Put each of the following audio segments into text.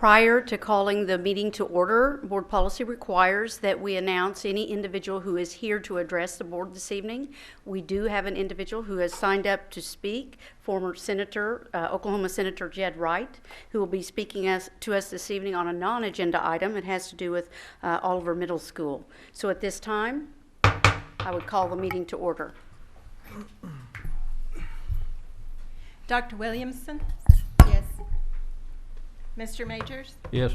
Prior to calling the meeting to order, board policy requires that we announce any individual who is here to address the board this evening. We do have an individual who has signed up to speak, former Senator, Oklahoma Senator Jed Wright, who will be speaking to us this evening on a non-agenda item. It has to do with Oliver Middle School. So at this time, I would call the meeting to order. Dr. Williamson? Yes. Mr. Majors? Yes.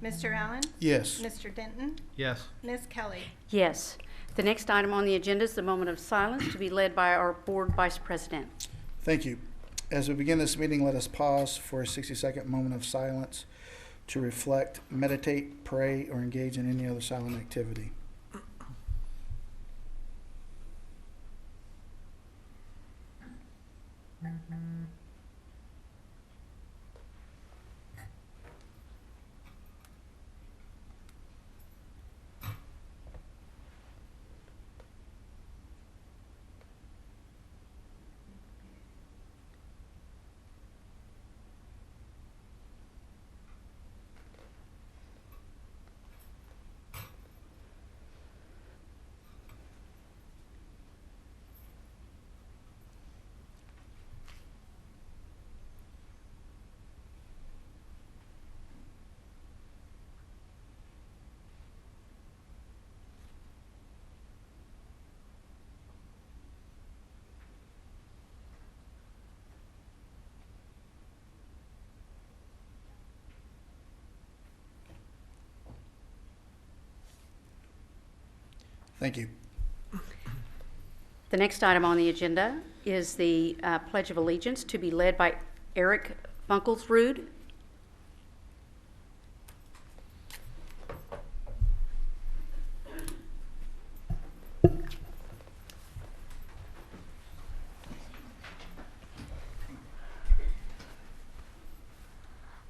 Mr. Allen? Yes. Mr. Denton? Yes. Ms. Kelly? Yes. The next item on the agenda is the moment of silence to be led by our board vice president. Thank you. As we begin this meeting, let us pause for a 60-second moment of silence to reflect, meditate, pray, or engage in any other silent activity. Thank you. The next item on the agenda is the Pledge of Allegiance to be led by Eric Funkelsrud.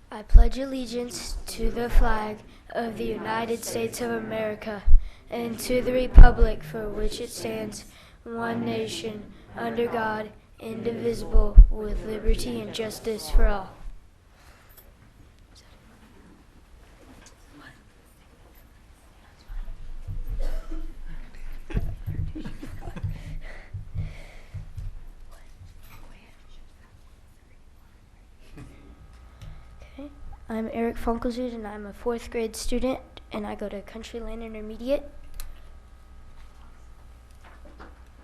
I pledge allegiance to the flag of the United States of America and to the republic for which it stands, one nation, under God, indivisible, with liberty and justice for all. Okay. I'm Eric Funkelsrud, and I'm a 4th grade student, and I go to Countryland Intermediate.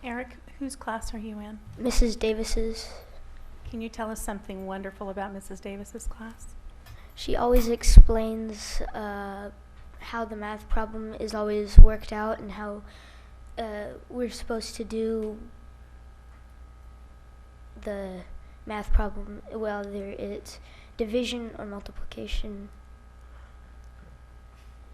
Eric, whose class are you in? Mrs. Davis's. Can you tell us something wonderful about Mrs. Davis's class? She always explains how the math problem is always worked out and how we're supposed to do the math problem, whether it's division or multiplication.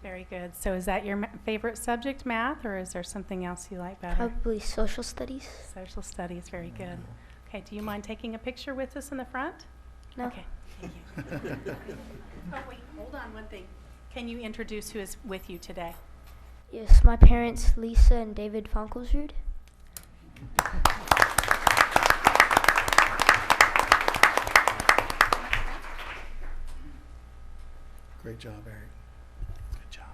Very good. So is that your favorite subject, math, or is there something else you like better? Probably social studies. Social studies, very good. Okay, do you mind taking a picture with us in the front? No. Okay, thank you. Oh, wait, hold on one thing. Can you introduce who is with you today? Yes, my parents, Lisa and David Funkelsrud. Great job, Eric. Good job.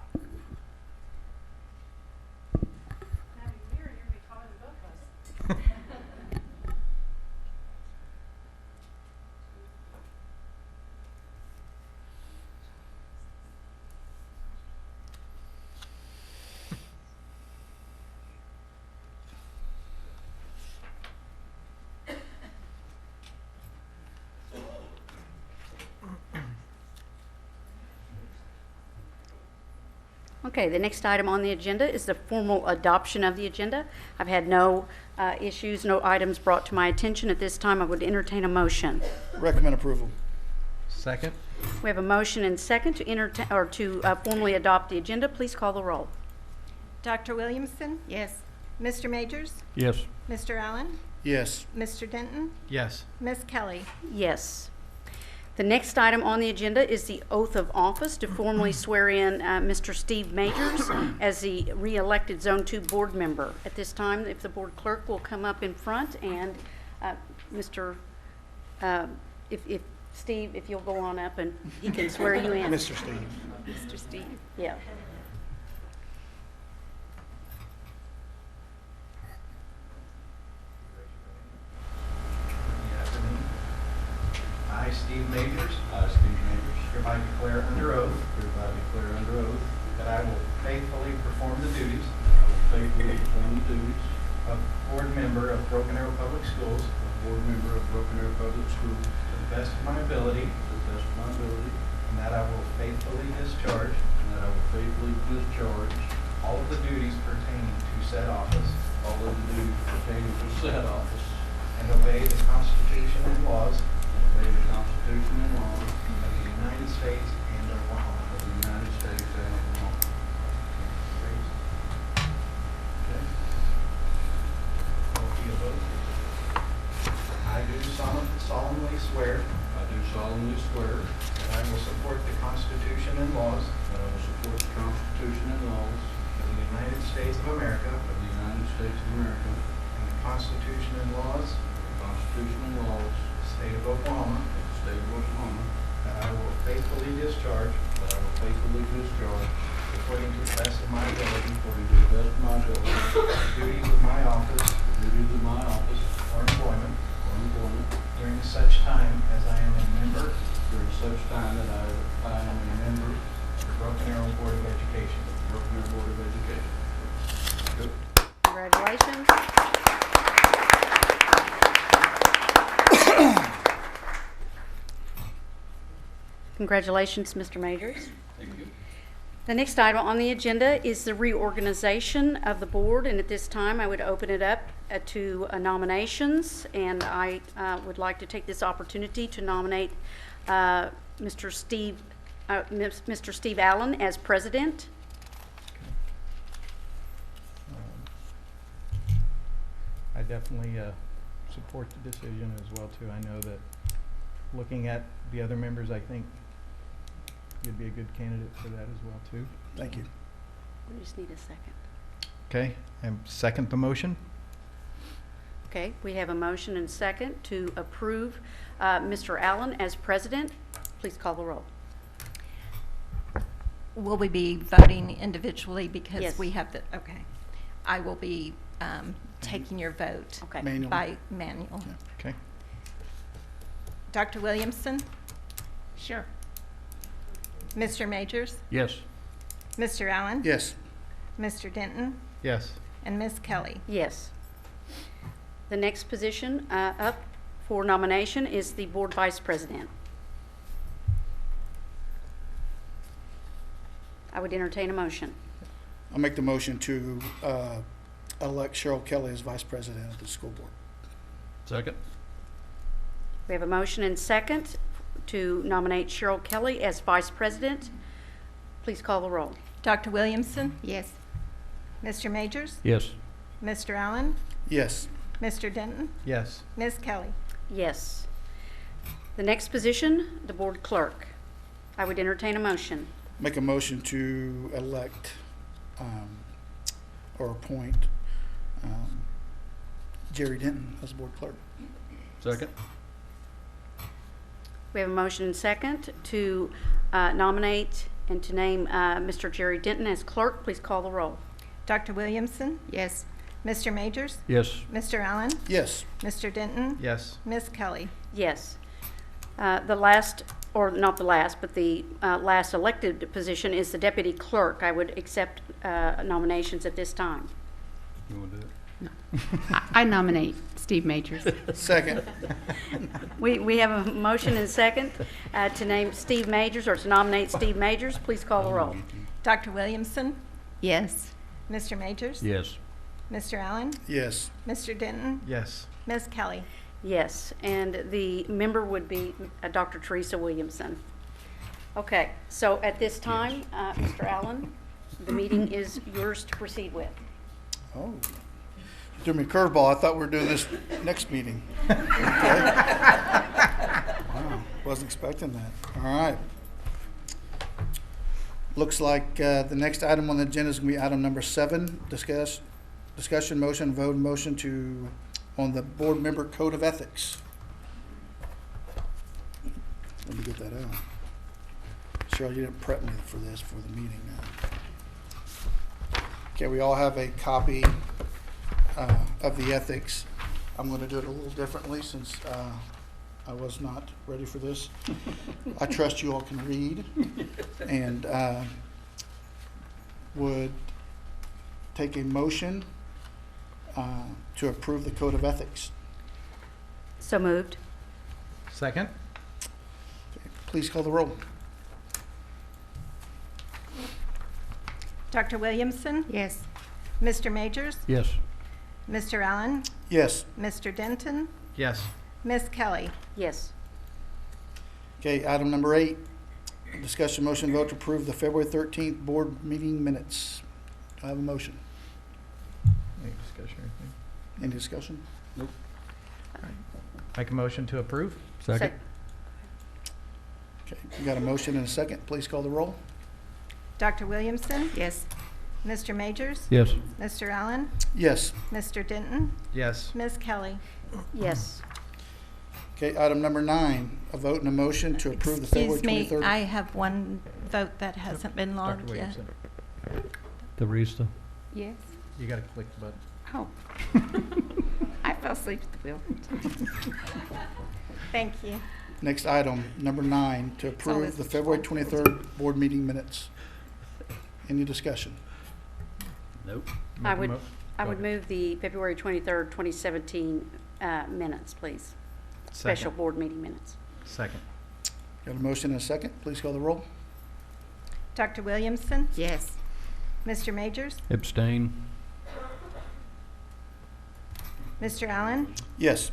Okay, the next item on the agenda is the formal adoption of the agenda. I've had no issues, no items brought to my attention at this time. I would entertain a motion. Recommend approval. Second. We have a motion and second to formally adopt the agenda. Please call the roll. Dr. Williamson? Yes. Mr. Majors? Yes. Mr. Allen? Yes. Mr. Denton? Yes. Ms. Kelly? Yes. The next item on the agenda is the oath of office to formally swear in Mr. Steve Majors as the re-elected Zone 2 board member. At this time, if the board clerk will come up in front and if Steve, if you'll go on up and he can swear you in. Mr. Steve. Mr. Steve. Yeah. Good afternoon. I, Steve Majors, hereby declare under oath that I will faithfully perform the duties of board member of Broken Arrow Public Schools to the best of my ability, and that I will faithfully discharge all of the duties pertaining to said office and obey the Constitution and laws of the United States and Oklahoma. Okay. Oath of oath. I do solemnly swear that I will support the Constitution and laws of the United States of America and the Constitution and laws of the State of Oklahoma, that I will faithfully discharge according to the best of my ability the duties of my office or employment during such time as I am a member of the Broken Arrow Board of Education. Congratulations. Congratulations, Mr. Majors. Thank you. The next item on the agenda is the reorganization of the board, and at this time, I would open it up to nominations, and I would like to take this opportunity to nominate Mr. Steve Allen as president. I definitely support the decision as well too. I know that looking at the other members, I think you'd be a good candidate for that as well too. Thank you. We just need a second. Okay, and second the motion. Okay, we have a motion and second to approve Mr. Allen as president. Please call the roll. Will we be voting individually because Yes. we have the, okay. I will be taking your vote Okay. Manual. by manual. Yeah. Okay. Dr. Williamson? Sure. Mr. Majors? Yes. Mr. Allen? Yes. Mr. Denton? Yes. And Ms. Kelly? Yes. The next position up for nomination is the board vice president. I would entertain a motion. I'll make the motion to elect Cheryl Kelly as vice president of the school board. Second. We have a motion and second to nominate Cheryl Kelly as vice president. Please call the roll. Dr. Williamson? Yes. Mr. Majors? Yes. Mr. Allen? Yes. Mr. Denton? Yes. Ms. Kelly? Yes. The next position, the board clerk. I would entertain a motion. Make a motion to elect or appoint Jerry Denton as board clerk. Second. We have a motion and second to nominate and to name Mr. Jerry Denton as clerk. Please call the roll. Dr. Williamson? Yes. Mr. Majors? Yes. Mr. Allen? Yes. Mr. Denton? Yes. Ms. Kelly? Yes. The last, or not the last, but the last elected position is the deputy clerk. I would accept nominations at this time. You want to do it? I nominate Steve Majors. Second. We have a motion and second to name Steve Majors or to nominate Steve Majors. Please call the roll. Dr. Williamson? Yes. Mr. Majors? Yes. Mr. Allen? Yes. Mr. Denton? Yes. Ms. Kelly? Yes, and the member would be Dr. Teresa Williamson. Okay, so at this time, Mr. Allen, the meeting is yours to proceed with. Oh. You threw me a curveball. I thought we were doing this next meeting. Okay. Wow. Wasn't expecting that. All right. Looks like the next item on the agenda is going to be item number 7, discussion, motion, vote, motion on the board member code of ethics. Let me get that out. Cheryl, you didn't prep me for this for the meeting. Okay, we all have a copy of the ethics. I'm going to do it a little differently since I was not ready for this. I trust you all can read and would take a motion to approve the code of ethics. So moved. Second? Okay, please call the roll. Dr. Williamson, Yes. Mr. Majors, Yes. Mr. Allen, Yes. Mr. Denton, Yes. Ms. Kelly. Yes. Okay, item number 8, discussion motion vote to approve the February 13th board meeting minutes. Do I have a motion? Any discussion or anything? Any discussion? Make a motion to approve? Second. Okay, we got a motion and a second. Please call the roll. Dr. Williamson, Yes. Mr. Majors, Yes. Mr. Allen, Yes. Mr. Denton, Yes. Ms. Kelly. Yes. Okay, item number 9, a vote and a motion to approve the February Excuse me, 23rd. I have one vote that hasn't been Dr. logged yet. Williamson, Teresa. Yes. you got to click the button. Oh. I fell asleep at the wheel. Thank you. Next item, number 9, to approve always the February 23rd board meeting minutes. Any discussion? Nope. I Make a would, mo- I go would ahead. move the February 23rd, 2017 minutes, please. Special Second. board meeting minutes. Second. Got a motion and a second. Please call the roll. Dr. Williamson, Yes. Mr. Majors, Abstain. Mr. Allen, Yes.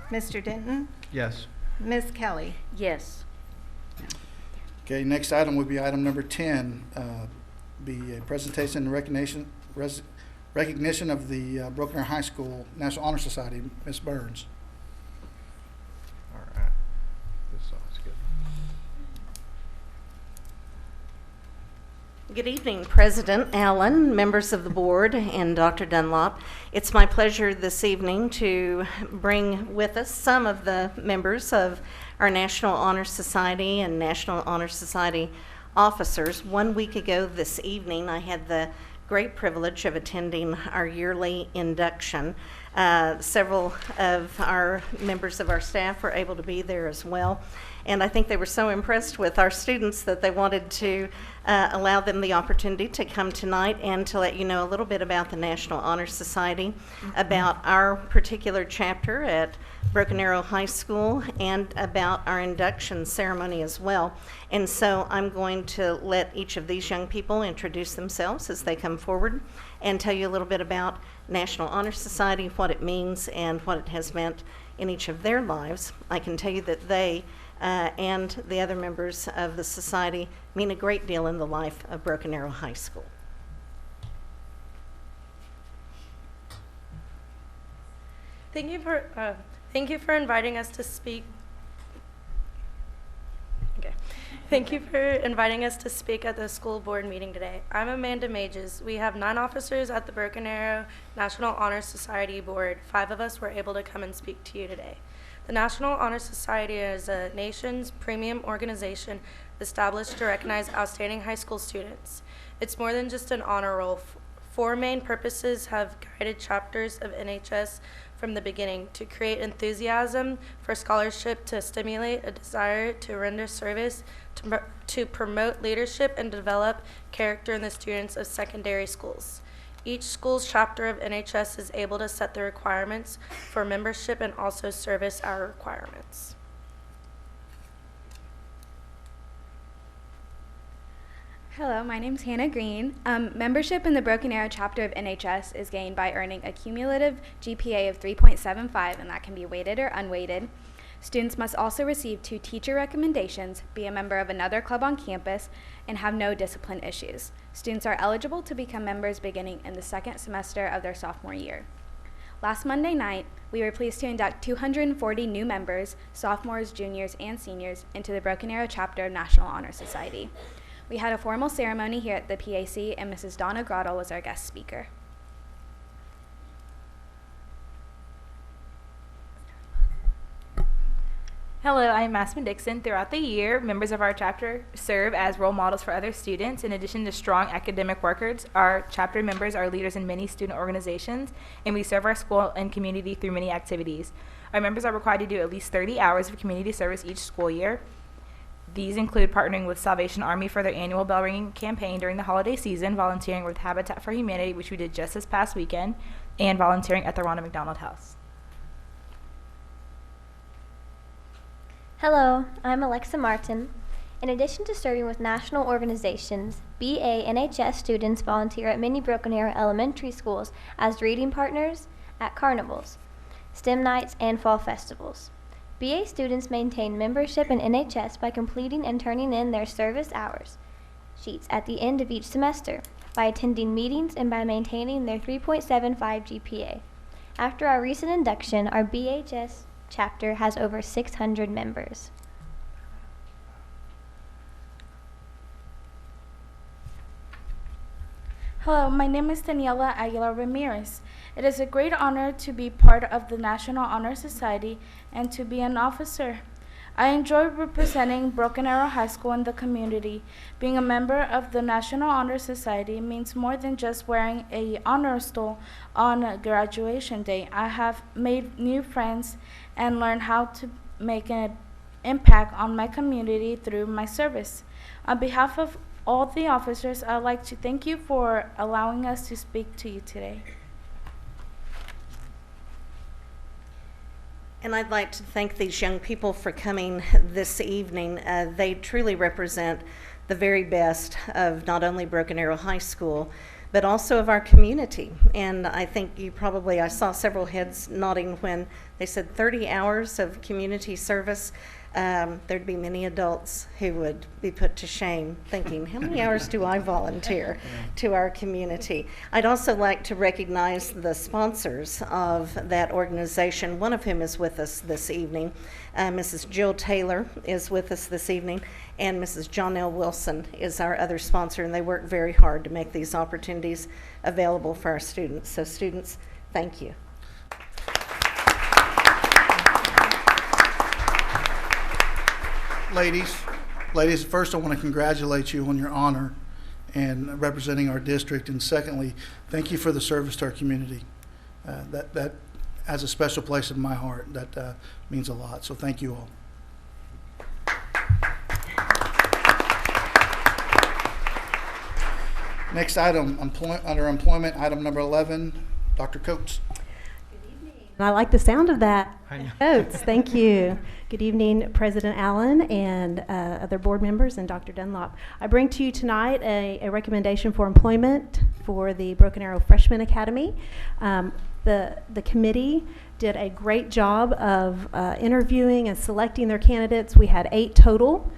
Mr. Denton, Yes. Ms. Kelly. Yes. Okay, next item would be item number 10, be a presentation and recognition of the Broken Arrow High School National Honor Society. Ms. Burns. All right. This sounds good. Good evening, President Allen, members of the board, and Dr. Dunlop. It's my pleasure this evening to bring with us some of the members of our National Honor Society and National Honor Society officers. 1 week ago this evening, I had the great privilege of attending our yearly induction. Several of our members of our staff were able to be there as well. And I think they were so impressed with our students that they wanted to allow them the opportunity to come tonight and to let you know a little bit about the National Honor Society, about our particular chapter at Broken Arrow High School, and about our induction ceremony as well. And so I'm going to let each of these young people introduce themselves as they come forward and tell you a little bit about National Honor Society, what it means, and what it has meant in each of their lives. I can tell you that they and the other members of the society mean a great deal in the life of Broken Arrow High School. Thank you for inviting us to speak. Okay. Thank you for inviting us to speak at the school board meeting today. I'm Amanda Mages. We have 9 officers at the Broken Arrow National Honor Society board. 5 of us were able to come and speak to you today. The National Honor Society is a nation's premium organization established to recognize outstanding high school students. It's more than just an honor roll. 4 main purposes have guided chapters of NHS from the beginning: to create enthusiasm for scholarship, to stimulate a desire to render service, to promote leadership and develop character in the students of secondary schools. Each school's chapter of NHS is able to set the requirements for membership and also service our requirements. Hello, my name's Hannah Green. Membership in the Broken Arrow chapter of NHS is gained by earning a cumulative GPA of 3.75, and that can be weighted or unweighted. Students must also receive 2 teacher recommendations, be a member of another club on campus, and have no discipline issues. Students are eligible to become members beginning in the 2nd semester of their sophomore year. Last Monday night, we were pleased to induct 240 new members, sophomores, juniors, and seniors, into the Broken Arrow chapter of National Honor Society. We had a formal ceremony here at the PAC, and Mrs. Donna Grottle was our guest speaker. Hello, I'm Aspen Dixon. Throughout the year, members of our chapter serve as role models for other students. In addition to strong academic workers, our chapter members are leaders in many student organizations, and we serve our school and community through many activities. Our members are required to do at least 30 hours of community service each school year. These include partnering with Salvation Army for their annual bell ringing campaign during the holiday season, volunteering with Habitat for Humanity, which we did just this past weekend, and volunteering at the Ronald McDonald House. Hello, I'm Alexa Martin. In addition to serving with national organizations, BA NHS students volunteer at many Broken Arrow elementary schools as reading partners, at carnivals, STEM nights, and fall festivals. BA students maintain membership in NHS by completing and turning in their service hours sheets at the end of each semester, by attending meetings, and by maintaining their 3.75 GPA. After our recent induction, our BHS chapter has over 600 members. Hello, my name is Daniela Aguilar Ramirez. It is a great honor to be part of the National Honor Society and to be an officer. I enjoy representing Broken Arrow High School in the community. Being a member of the National Honor Society means more than just wearing an honor stole on graduation day. I have made new friends and learned how to make an impact on my community through my service. On behalf of all the officers, I'd like to thank you for allowing us to speak to you today. And I'd like to thank these young people for coming this evening. They truly represent the very best of not only Broken Arrow High School, but also of our community. And I think I saw several heads nodding when they said 30 hours of community service. There'd be many adults who would be put to shame thinking, how many hours do I volunteer to our community? I'd also like to recognize the sponsors of that organization, one of whom is with us this evening. Mrs. Jill Taylor is with us this evening, and Mrs. Jonelle Wilson is our other sponsor, and they work very hard to make these opportunities available for our students. So students, thank you. Ladies, first I want to congratulate you on your honor and representing our district, and secondly, thank you for the service to our community. That has a special place in my heart. That means a lot, so thank you all. Next item, under employment, item number 11, Dr. Coates. And I like the sound of that. Hi. Coates, thank you. Good evening, President Allen and other board members and Dr. Dunlop. I bring to you tonight a recommendation for employment for the Broken Arrow Freshman Academy. The committee did a great job of interviewing and selecting their candidates. We had 8 total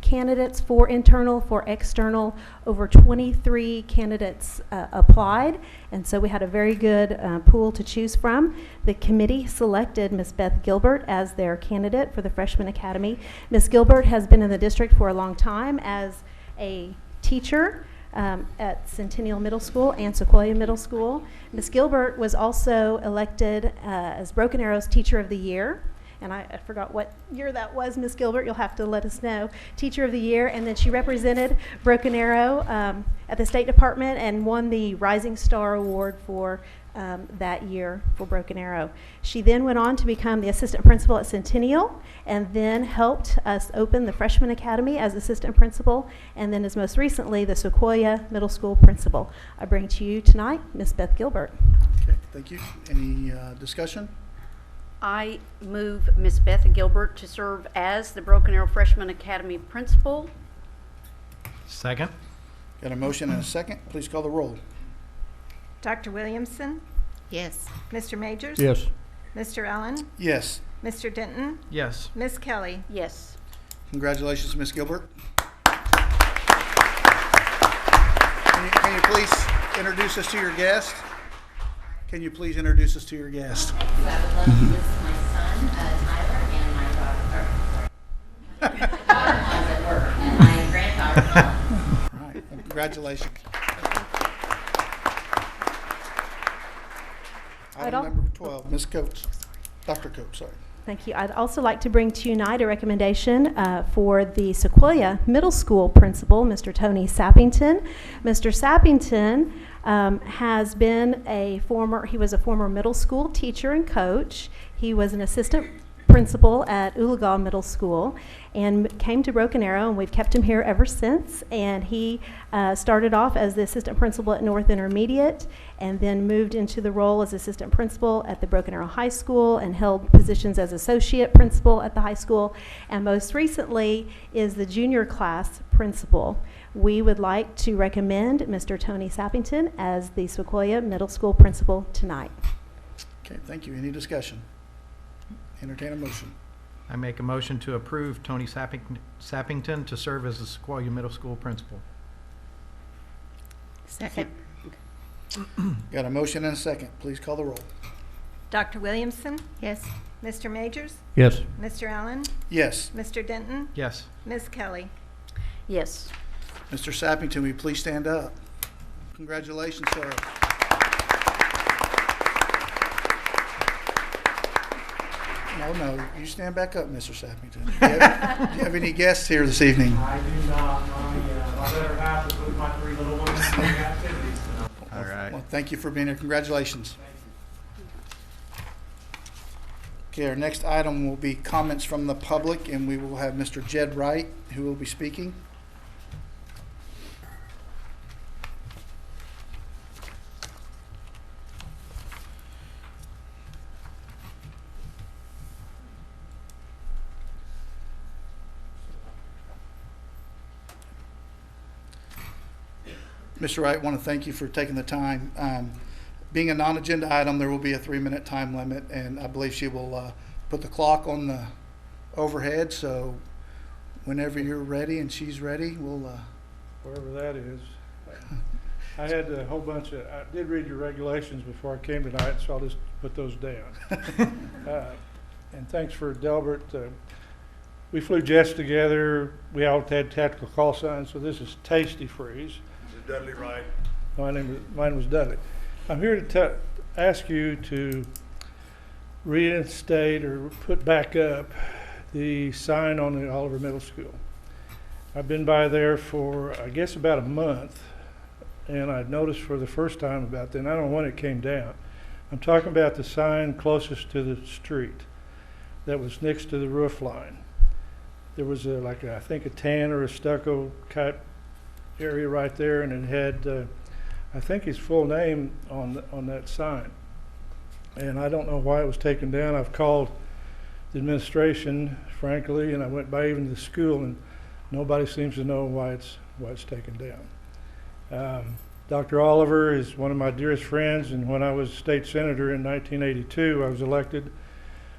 candidates, 4 internal, 4 external. Over 23 candidates applied, and so we had a very good pool to choose from. The committee selected Ms. Beth Gilbert as their candidate for the Freshman Academy. Ms. Gilbert has been in the district for a long time as a teacher at Centennial Middle School and Sequoia Middle School. Ms. Gilbert was also elected as Broken Arrow's Teacher of the Year. And I forgot what year that was, Ms. Gilbert. You'll have to let us know. Teacher of the Year, and then she represented Broken Arrow at the State Department and won the Rising Star Award for that year for Broken Arrow. She then went on to become the assistant principal at Centennial, and then helped us open the Freshman Academy as assistant principal, and then as most recently the Sequoia Middle School principal. I bring to you tonight Ms. Beth Gilbert. Okay, thank you. Any discussion? I move Ms. Beth Gilbert to serve as the Broken Arrow Freshman Academy principal. Second. Got a motion and a second. Please call the roll. Dr. Williamson? Yes. Mr. Majors? Yes. Mr. Allen? Yes. Mr. Denton? Yes. Ms. Kelly? Yes. Congratulations, Ms. Gilbert. Can you please introduce us to your guest? Can you please introduce us to your guest? I would love to list my son, Tyler, and my daughter. Daughter-in-law's at work, and my granddaughter. All right. Well, congratulations. Item number 12, Ms. Coates. Dr. Coates, sorry. Thank you. I'd also like to bring to you tonight a recommendation for the Sequoia Middle School principal, Mr. Tony Sappington. Mr. Sappington has been he was a former middle school teacher and coach. He was an assistant principal at Oologah Middle School and came to Broken Arrow, and we've kept him here ever since. And he started off as the assistant principal at North Intermediate and then moved into the role as assistant principal at the Broken Arrow High School and held positions as associate principal at the high school, and most recently is the junior class principal. We would like to recommend Mr. Tony Sappington as the Sequoia Middle School principal tonight. Okay, thank you. Any discussion? Entertain a motion. I make a motion to approve Tony Sappington to serve as the Sequoia Middle School principal. Second. Got a motion and a second. Please call the roll. Dr. Williamson? Yes. Mr. Majors? Yes. Mr. Allen? Yes. Mr. Denton? Yes. Ms. Kelly? Yes. Mr. Sappington, will you please stand up? Congratulations, sir. No, you stand back up, Mr. Sappington. Do you have any guests here this evening? I do not. My better half is with my 3 little ones in the activities tonight. All right. Well, thank you for being here. Congratulations. Okay, our next item will be comments from the public, and we will have Mr. Jed Wright, who will be speaking. Mr. Wright, I want to thank you for taking the time. Being a non-agenda item, there will be a 3-minute time limit, and I believe she will put the clock on the overhead, so whenever you're ready and she's ready, we'll... Wherever that is. I had a whole bunch of, I did read your regulations before I came tonight, so I'll just put those down. And thanks for Delbert. We flew jets together. We all had tactical call signs, so this is Tasty Freeze. Dudley Wright. Mine was Dudley. I'm here to ask you to reinstate or put back up the sign on the Oliver Middle School. I've been by there for, I guess, about a month, and I noticed for the first time about that, and I don't know when it came down. I'm talking about the sign closest to the street that was next to the roof line. There was I think a tan or a stucco cut area right there, and it had I think his full name on that sign, and I don't know why it was taken down. I've called the administration, frankly, and I went by even to the school, and nobody seems to know why it's taken down. Dr. Oliver is one of my dearest friends, and when I was state senator in 1982, I was elected.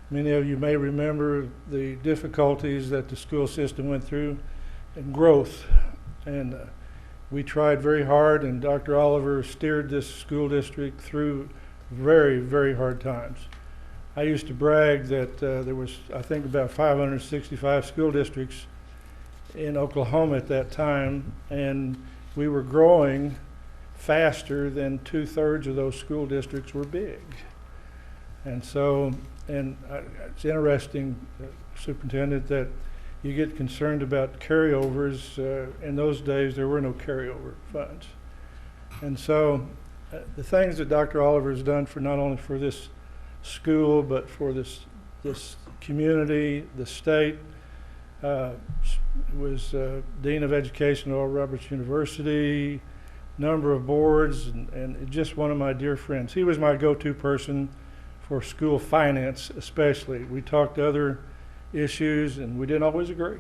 Many of you may remember the difficulties that the school system went through and growth, and we tried very hard, and Dr. Oliver steered this school district through very, very hard times. I used to brag that there was, I think, about 565 school districts in Oklahoma at that time, and we were growing faster than 2/3 of those school districts were big. And so, it's interesting, Superintendent, that you get concerned about carryovers. In those days, there were no carryover funds. And so the things that Dr. Oliver has done for not only for this school, but for this community, the state, was Dean of Education at Oral Roberts University, number of boards, and just one of my dear friends. He was my go-to person for school finance especially. We talked other issues, and we didn't always agree,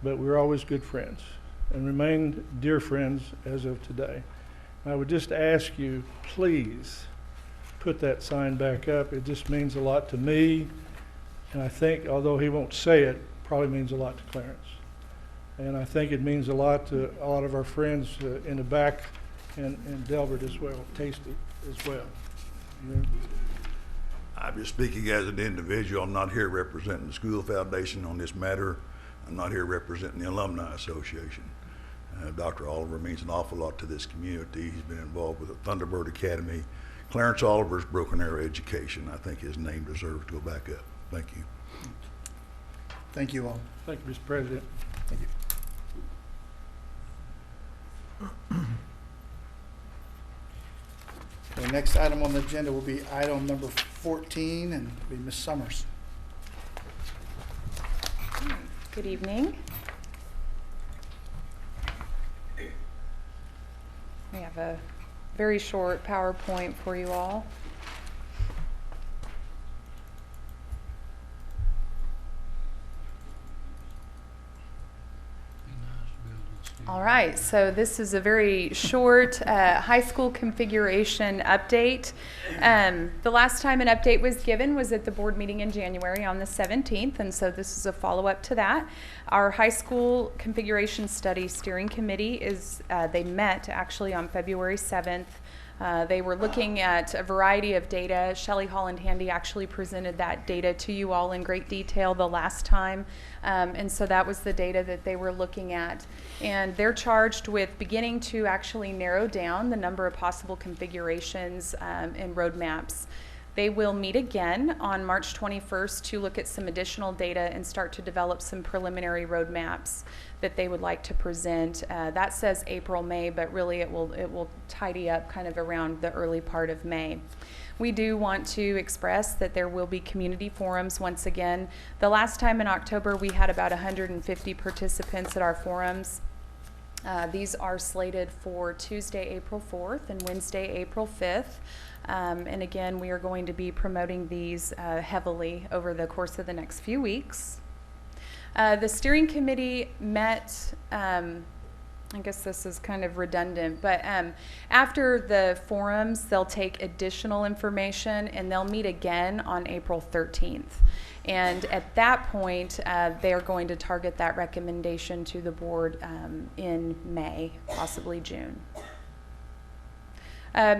but we were always good friends and remained dear friends as of today. And I would just ask you, please put that sign back up. It just means a lot to me, and I think, although he won't say it, probably means a lot to Clarence. And I think it means a lot to a lot of our friends in the back, and Delbert as well, Tasty as well. You know? I'm just speaking as an individual. I'm not here representing the school foundation on this matter. I'm not here representing the Alumni Association. Dr. Oliver means an awful lot to this community. He's been involved with the Thunderbird Academy. Clarence Oliver's Broken Arrow education. I think his name deserves to go back up. Thank you. Thank you all. Thank you, Mr. President. Thank you. The next item on the agenda will be item number 14, and it'll be Ms. Summers. Good evening. We have a very short PowerPoint for you all. All right, so this is a very short high school configuration update. The last time an update was given was at the board meeting in January on the 17th, and so this is a follow-up to that. Our high school configuration study steering committee they met actually on February 7th. They were looking at a variety of data. Shelley Holland Handy actually presented that data to you all in great detail the last time. And so that was the data that they were looking at. And they're charged with beginning to actually narrow down the number of possible configurations and roadmaps. They will meet again on March 21st to look at some additional data and start to develop some preliminary roadmaps that they would like to present. That says April, May, but really it will tidy up kind of around the early part of May. We do want to express that there will be community forums once again. The last time in October we had about 150 participants at our forums. These are slated for Tuesday, April 4th and Wednesday, April 5th. And again, we are going to be promoting these heavily over the course of the next few weeks. The steering committee met, I guess this is kind of redundant, but after the forums, they'll take additional information and they'll meet again on April 13th. And at that point, they are going to target that recommendation to the board in May, possibly June.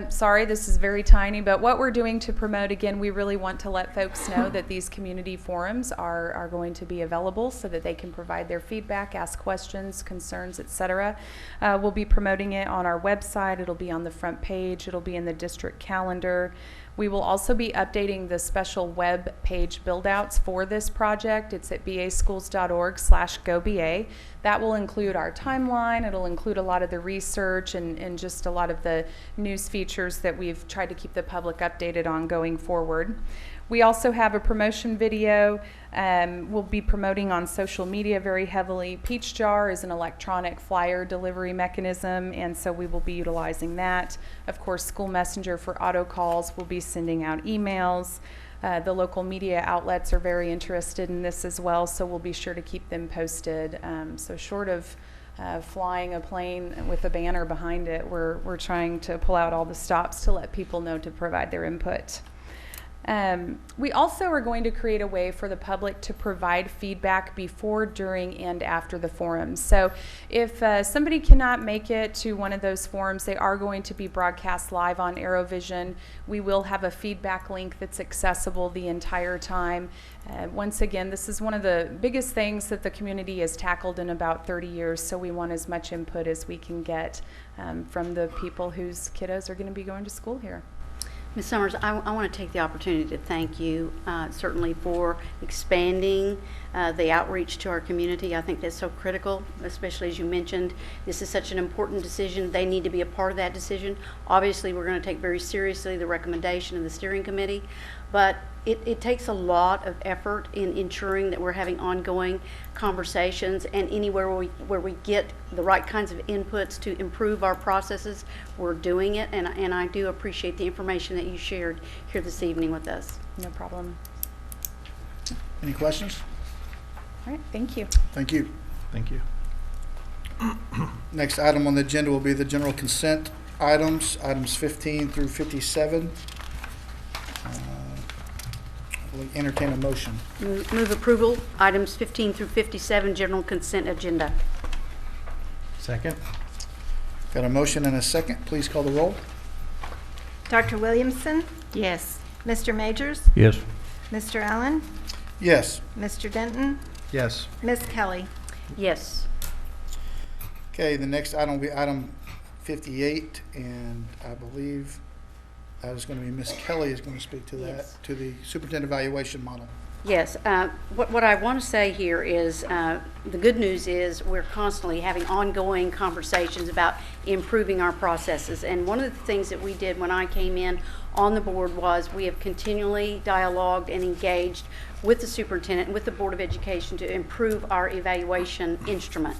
Sorry, this is very tiny, but what we're doing to promote, again, we really want to let folks know that these community forums are going to be available so that they can provide their feedback, ask questions, concerns, etc. We'll be promoting it on our website. It'll be on the front page. It'll be in the district calendar. We will also be updating the special web page build-outs for this project. It's at baschools.org/goba. That will include our timeline. It'll include a lot of the research and just a lot of the news features that we've tried to keep the public updated on going forward. We also have a promotion video. We'll be promoting on social media very heavily. Peach Jar is an electronic flyer delivery mechanism, and so we will be utilizing that. Of course, School Messenger for auto calls. We'll be sending out emails. The local media outlets are very interested in this as well, so we'll be sure to keep them posted. So short of flying a plane with a banner behind it, we're trying to pull out all the stops to let people know to provide their input. We also are going to create a way for the public to provide feedback before, during, and after the forums. So if somebody cannot make it to one of those forums, they are going to be broadcast live on AeroVision. We will have a feedback link that's accessible the entire time. Once again, this is one of the biggest things that the community has tackled in about 30 years, so we want as much input as we can get from the people whose kiddos are going to be going to school here. Ms. Summers, I want to take the opportunity to thank you certainly for expanding the outreach to our community. I think that's so critical, especially as you mentioned, this is such an important decision. They need to be a part of that decision. Obviously, we're going to take very seriously the recommendation of the steering committee, but it takes a lot of effort in ensuring that we're having ongoing conversations, and anywhere where we get the right kinds of inputs to improve our processes, we're doing it, and I do appreciate the information that you shared here this evening with us. No problem. Any questions? All right, thank you. Thank you. Thank you. Next item on the agenda will be the general consent items 15 through 57. We'll entertain a motion. Move approval, items 15 through 57, general consent agenda. Second. Got a motion and a second. Please call the roll. Dr. Williamson? Yes. Mr. Majors? Yes. Mr. Allen? Yes. Mr. Denton? Yes. Ms. Kelly? Yes. Okay, the next item will be item 58, and I believe that is going to be Ms. Kelly is going to speak to that, Yes. to the superintendent evaluation model. Yes, what I want to say here is, the good news is we're constantly having ongoing conversations about improving our processes. And one of the things that we did when I came in on the board was we have continually dialogued and engaged with the superintendent and with the Board of Education to improve our evaluation instrument.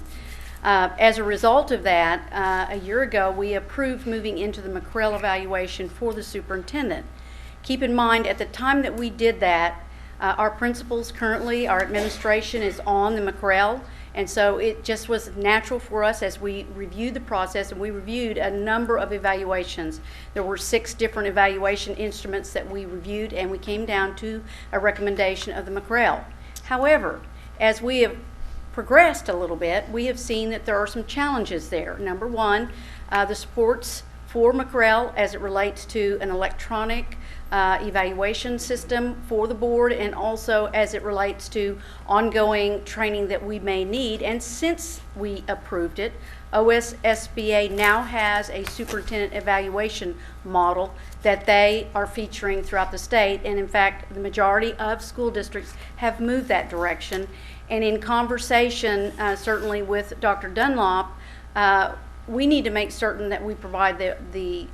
As a result of that, a year ago, we approved moving into the McCrell evaluation for the superintendent. Keep in mind, at the time that we did that, our principals currently, our administration is on the McCrell, and so it just was natural for us as we reviewed the process, and we reviewed a number of evaluations. There were 6 different evaluation instruments that we reviewed, and we came down to a recommendation of the McCrell. However, as we have progressed a little bit, we have seen that there are some challenges there. Number one, the supports for McCrell as it relates to an electronic evaluation system for the board, and also as it relates to ongoing training that we may need. And since we approved it, OSSBA now has a superintendent evaluation model that they are featuring throughout the state, and in fact the majority of school districts have moved that direction. And in conversation certainly with Dr. Dunlop, we need to make certain that we provide the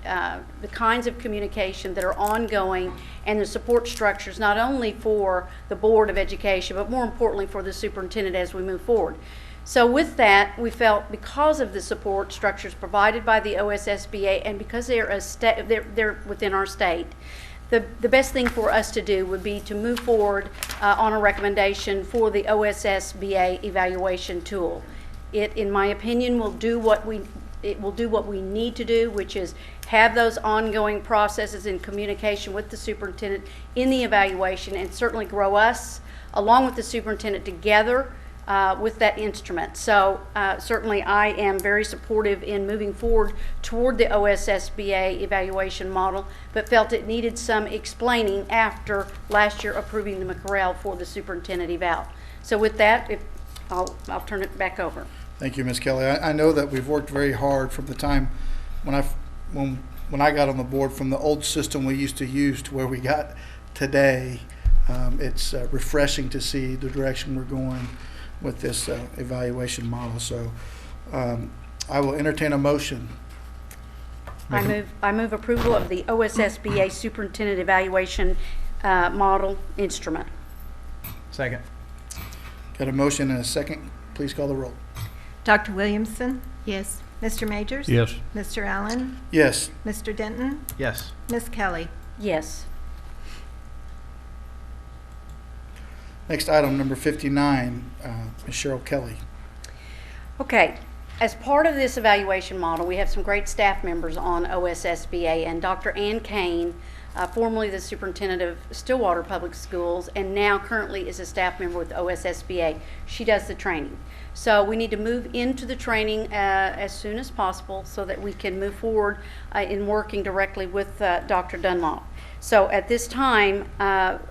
kinds of communication that are ongoing and the support structures not only for the Board of Education, but more importantly for the superintendent as we move forward. So with that, we felt because of the support structures provided by the OSSBA and because they're within our state, the best thing for us to do would be to move forward on a recommendation for the OSSBA evaluation tool. It, in my opinion, will do what we need to do, which is have those ongoing processes in communication with the superintendent in the evaluation, and certainly grow us along with the superintendent together with that instrument. So certainly I am very supportive in moving forward toward the OSSBA evaluation model, but felt it needed some explaining after last year approving the McCrell for the superintendent eval. So with that, I'll turn it back over. Thank you, Ms. Kelly. I know that we've worked very hard from the time when I got on the board, from the old system we used to use to where we got today. It's refreshing to see the direction we're going with this evaluation model. So I will entertain a motion. I move approval of the OSSBA superintendent evaluation model instrument. Second. Got a motion and a second. Please call the roll. Dr. Williamson? Yes. Mr. Majors? Yes. Mr. Allen? Yes. Mr. Denton? Yes. Ms. Kelly? Yes. Next item, number 59, Ms. Cheryl Kelly. Okay. As part of this evaluation model, we have some great staff members on OSSBA, and Dr. Ann Kane, formerly the superintendent of Stillwater Public Schools, and now currently is a staff member with OSSBA. She does the training. So we need to move into the training as soon as possible so that we can move forward in working directly with Dr. Dunlop. So at this time,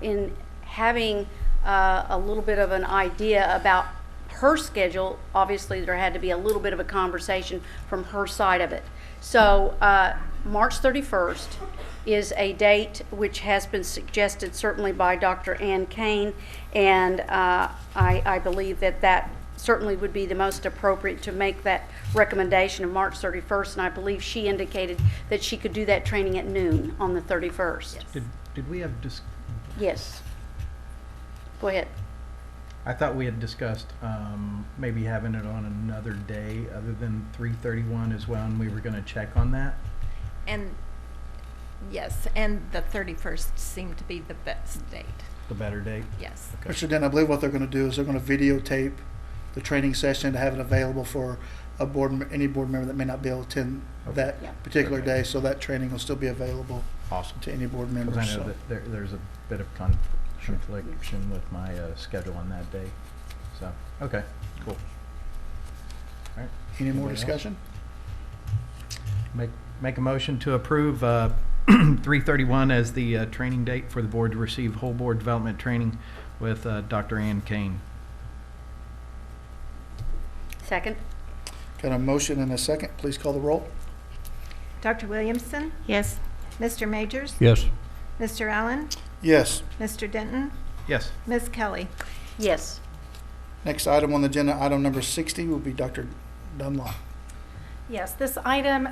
in having a little bit of an idea about her schedule, obviously there had to be a little bit of a conversation from her side of it. So March 31st is a date which has been suggested certainly by Dr. Ann Kane, and I believe that certainly would be the most appropriate to make that recommendation of March 31st, and I believe she indicated that she could do that training at noon on the 31st. Yes. Did we have Yes. Go ahead. I thought we had discussed maybe having it on another day other than 3/31 as well, and we were going to check on that. And yes, and the 31st seemed to be the best date. The better date? Yes. Okay. Mr. Denton, I believe what they're going to do is they're going to videotape the training session to have it available for any board member that may not be able to attend that particular day, so that training will still be available to any board members. Because I know that there's a bit of confliction with my schedule on that day. So, okay, cool. All right. Any more Anybody discussion? Else? Make a motion to approve 3/31 as the training date for the board to receive whole board development training with Dr. Ann Kane. Second. Got a motion and a second. Please call the roll. Dr. Williamson? Yes. Mr. Majors? Yes. Mr. Allen? Yes. Mr. Denton? Yes. Ms. Kelly. Yes. Next item on the agenda, item number 60, will be Dr. Dunlop. Yes, this item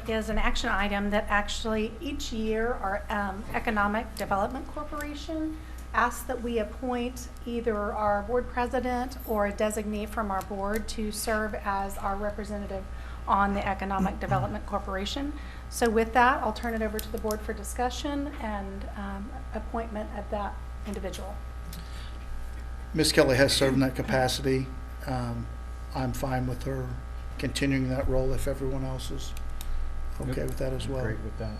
is an action item that actually each year our Economic Development Corporation asks that we appoint either our board president or a designee from our board to serve as our representative on the Economic Development Corporation. So with that, I'll turn it over to the board for discussion and appointment of that individual. Ms. Kelly has served in that capacity. I'm fine with her continuing that role if everyone else is okay Yep. with that as well. Great with that.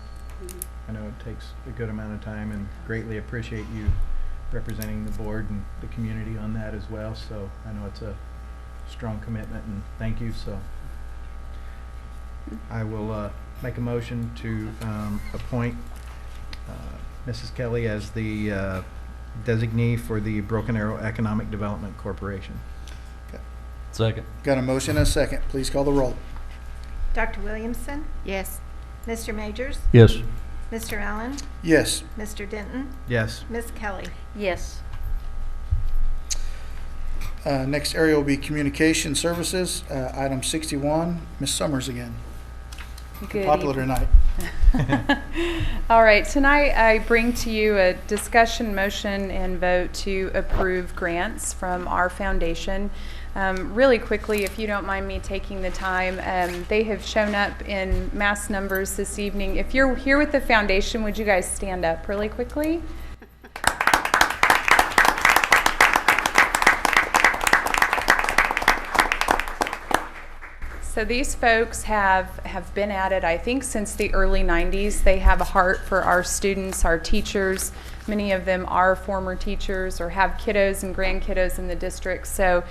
I know it takes a good amount of time and greatly appreciate you representing the board and the community on that as well. So I know it's a strong commitment and thank you. So I will make a motion to appoint Mrs. Kelly as the designee for the Broken Arrow Economic Development Corporation. Second. Got a motion and a second. Please call the roll. Dr. Williamson. Yes. Mr. Majors. Yes. Mr. Allen. Yes. Mr. Denton. Yes. Ms. Kelly. Yes. Next area will be communication services. Item 61, Ms. Summers again. Good Popular evening. tonight. All right, tonight I bring to you a discussion, motion, and vote to approve grants from our foundation. Really quickly, if you don't mind me taking the time, they have shown up in mass numbers this evening. If you're here with the foundation, would you guys stand up really quickly? So these folks have been at it, I think, since the early 90s. They have a heart for our students, our teachers. Many of them are former teachers or have kiddos and grandkiddos in the district. So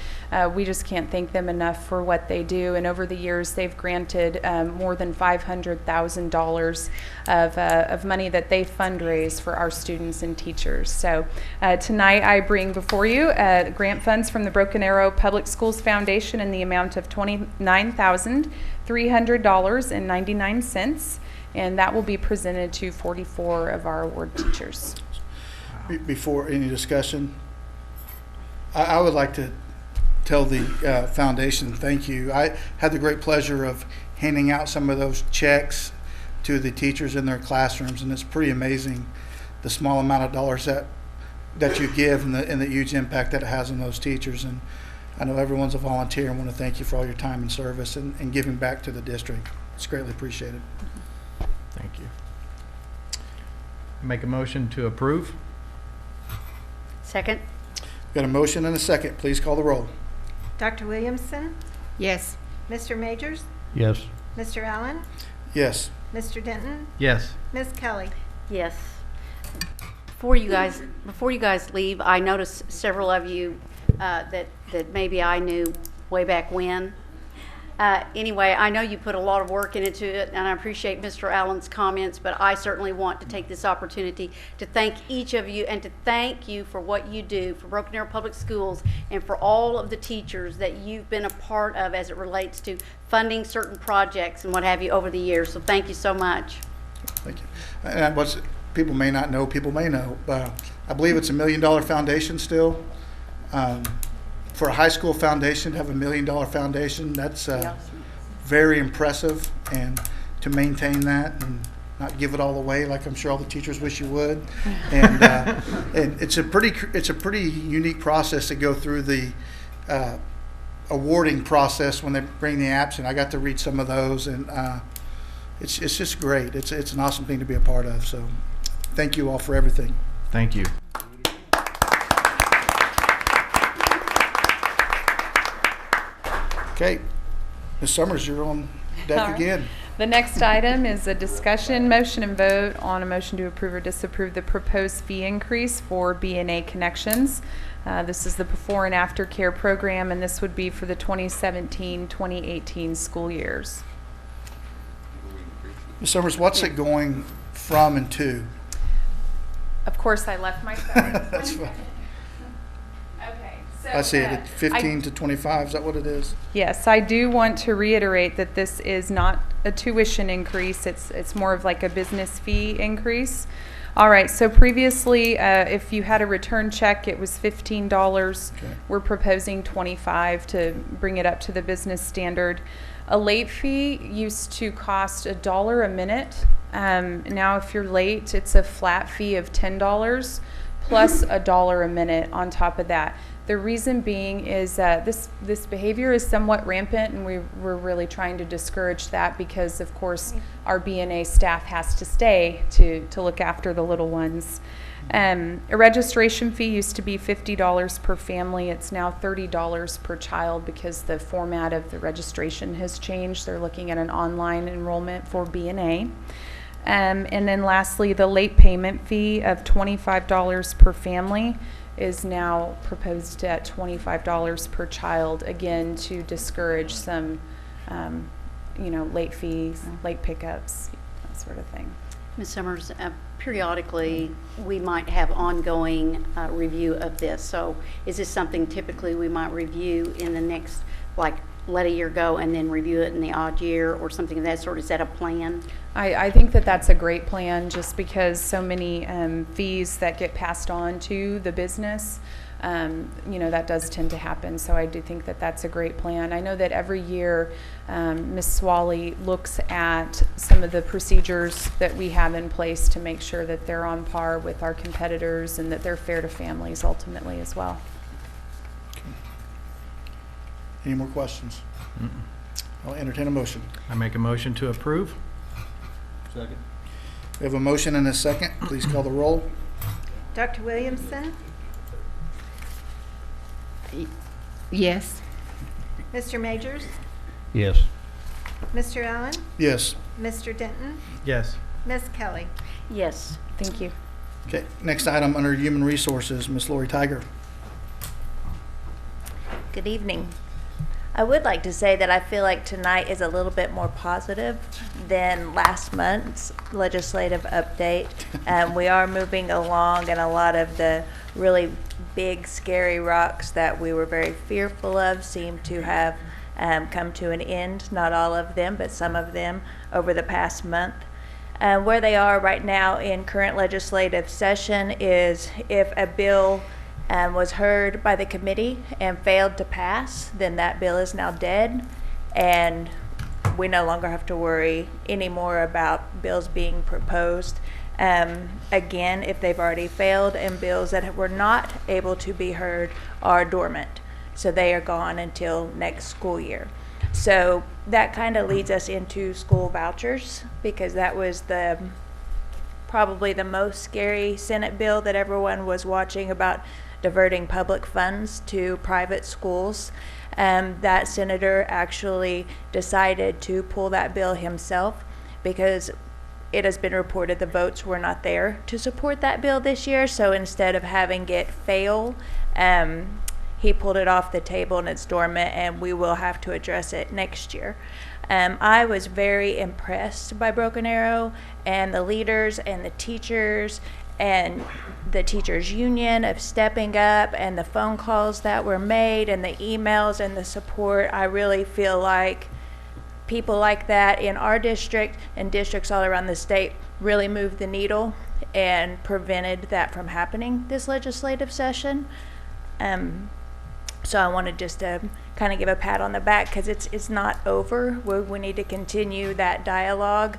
we just can't thank them enough for what they do. And over the years, they've granted more than $500,000 of money that they fundraise for our students and teachers. So tonight I bring before you grant funds from the Broken Arrow Public Schools Foundation in the amount of $29,300.99. And that will be presented to 44 of our award teachers. Before any discussion, I would like to tell the foundation thank you. I had the great pleasure of handing out some of those checks to the teachers in their classrooms, and it's pretty amazing the small amount of dollars that you give and the huge impact that it has on those teachers. And I know everyone's a volunteer and want to thank you for all your time and service and giving back to the district. It's greatly appreciated. Thank you. Make a motion to approve. Second. Got a motion and a second. Please call the roll. Dr. Williamson. Yes. Mr. Majors. Yes. Mr. Allen. Yes. Mr. Denton. Yes. Ms. Kelly. Yes. Before you guys leave, I noticed several of you that maybe I knew way back when. Anyway, I know you put a lot of work into it, and I appreciate Mr. Allen's comments, but I certainly want to take this opportunity to thank each of you and to thank you for what you do for Broken Arrow Public Schools and for all of the teachers that you've been a part of as it relates to funding certain projects and what have you over the years. So thank you so much. Thank you. And what people may not know, people may know, I believe it's $1 million foundation still. For a high school foundation to have $1 million foundation, that's very impressive, and to maintain that and not give it all away like I'm sure all the teachers wish you would. And, and it's a pretty unique process to go through the awarding process when they bring the apps, and I got to read some of those, and it's just great. It's an awesome thing to be a part of. So thank you all for everything. Thank you. Okay, Ms. Summers, you're on deck All right. again. The next item is a discussion, motion, and vote on a motion to approve or disapprove the proposed fee increase for B&A Connections. This is the before and after care program, and this would be for the 2017-2018 school years. Ms. Summers, what's it going from and to? Of course, I left my phone. That's fine. Okay, so I see it at 15 to 25. Is that what it is? Yes, I do want to reiterate that this is not a tuition increase. It's more of like a business fee increase. All right, so previously, if you had a return check, it was $15. Okay. We're proposing $25 to bring it up to the business standard. A late fee used to cost $1 a minute. Now if you're late, it's a flat fee of $10 plus $1 a minute on top of that. The reason being is that this behavior is somewhat rampant, and we're really trying to discourage that because, of course, our BNA staff has to stay to look after the little ones. A registration fee used to be $50 per family. It's now $30 per child because the format of the registration has changed. They're looking at an online enrollment for BNA. And then lastly, the late payment fee of $25 per family is now proposed at $25 per child, again, to discourage some, late fees, late pickups, that sort of thing. Ms. Summers, periodically we might have ongoing review of this. So is this something typically we might review in the next, like, let a year go and then review it in the odd year or something of that sort? Is that a plan? I think that that's a great plan, just because so many fees that get passed on to the business, that does tend to happen. So I do think that that's a great plan. I know that every year Ms. Swally looks at some of the procedures that we have in place to make sure that they're on par with our competitors and that they're fair to families ultimately as well. Any more questions? I'll entertain a motion. I make a motion to approve. Second. We have a motion and a second. Please call the roll. Dr. Williamson, Yes. Mr. Majors, Yes. Mr. Allen, Yes. Mr. Denton, Yes. Ms. Kelly. Yes. Thank you. Okay, next item under Human Resources, Ms. Lori Tiger. Good evening. I would like to say that I feel like tonight is a little bit more positive than last month's legislative update. We are moving along, and a lot of the really big, scary rocks that we were very fearful of seem to have come to an end. Not all of them, but some of them over the past month. Where they are right now in current legislative session is if a bill was heard by the committee and failed to pass, then that bill is now dead, and we no longer have to worry anymore about bills being proposed. Again, if they've already failed and bills that were not able to be heard are dormant, so they are gone until next school year. So that kind of leads us into school vouchers, because that was probably the most scary Senate bill that everyone was watching about diverting public funds to private schools. That senator actually decided to pull that bill himself because it has been reported the votes were not there to support that bill this year. So instead of having it fail, he pulled it off the table and it's dormant, and we will have to address it next year. I was very impressed by Broken Arrow and the leaders and the teachers and the teachers union of stepping up, and the phone calls that were made and the emails and the support. I really feel like people like that in our district and districts all around the state really moved the needle and prevented that from happening this legislative session. So I wanted just to kind of give a pat on the back, because it's not over. We need to continue that dialogue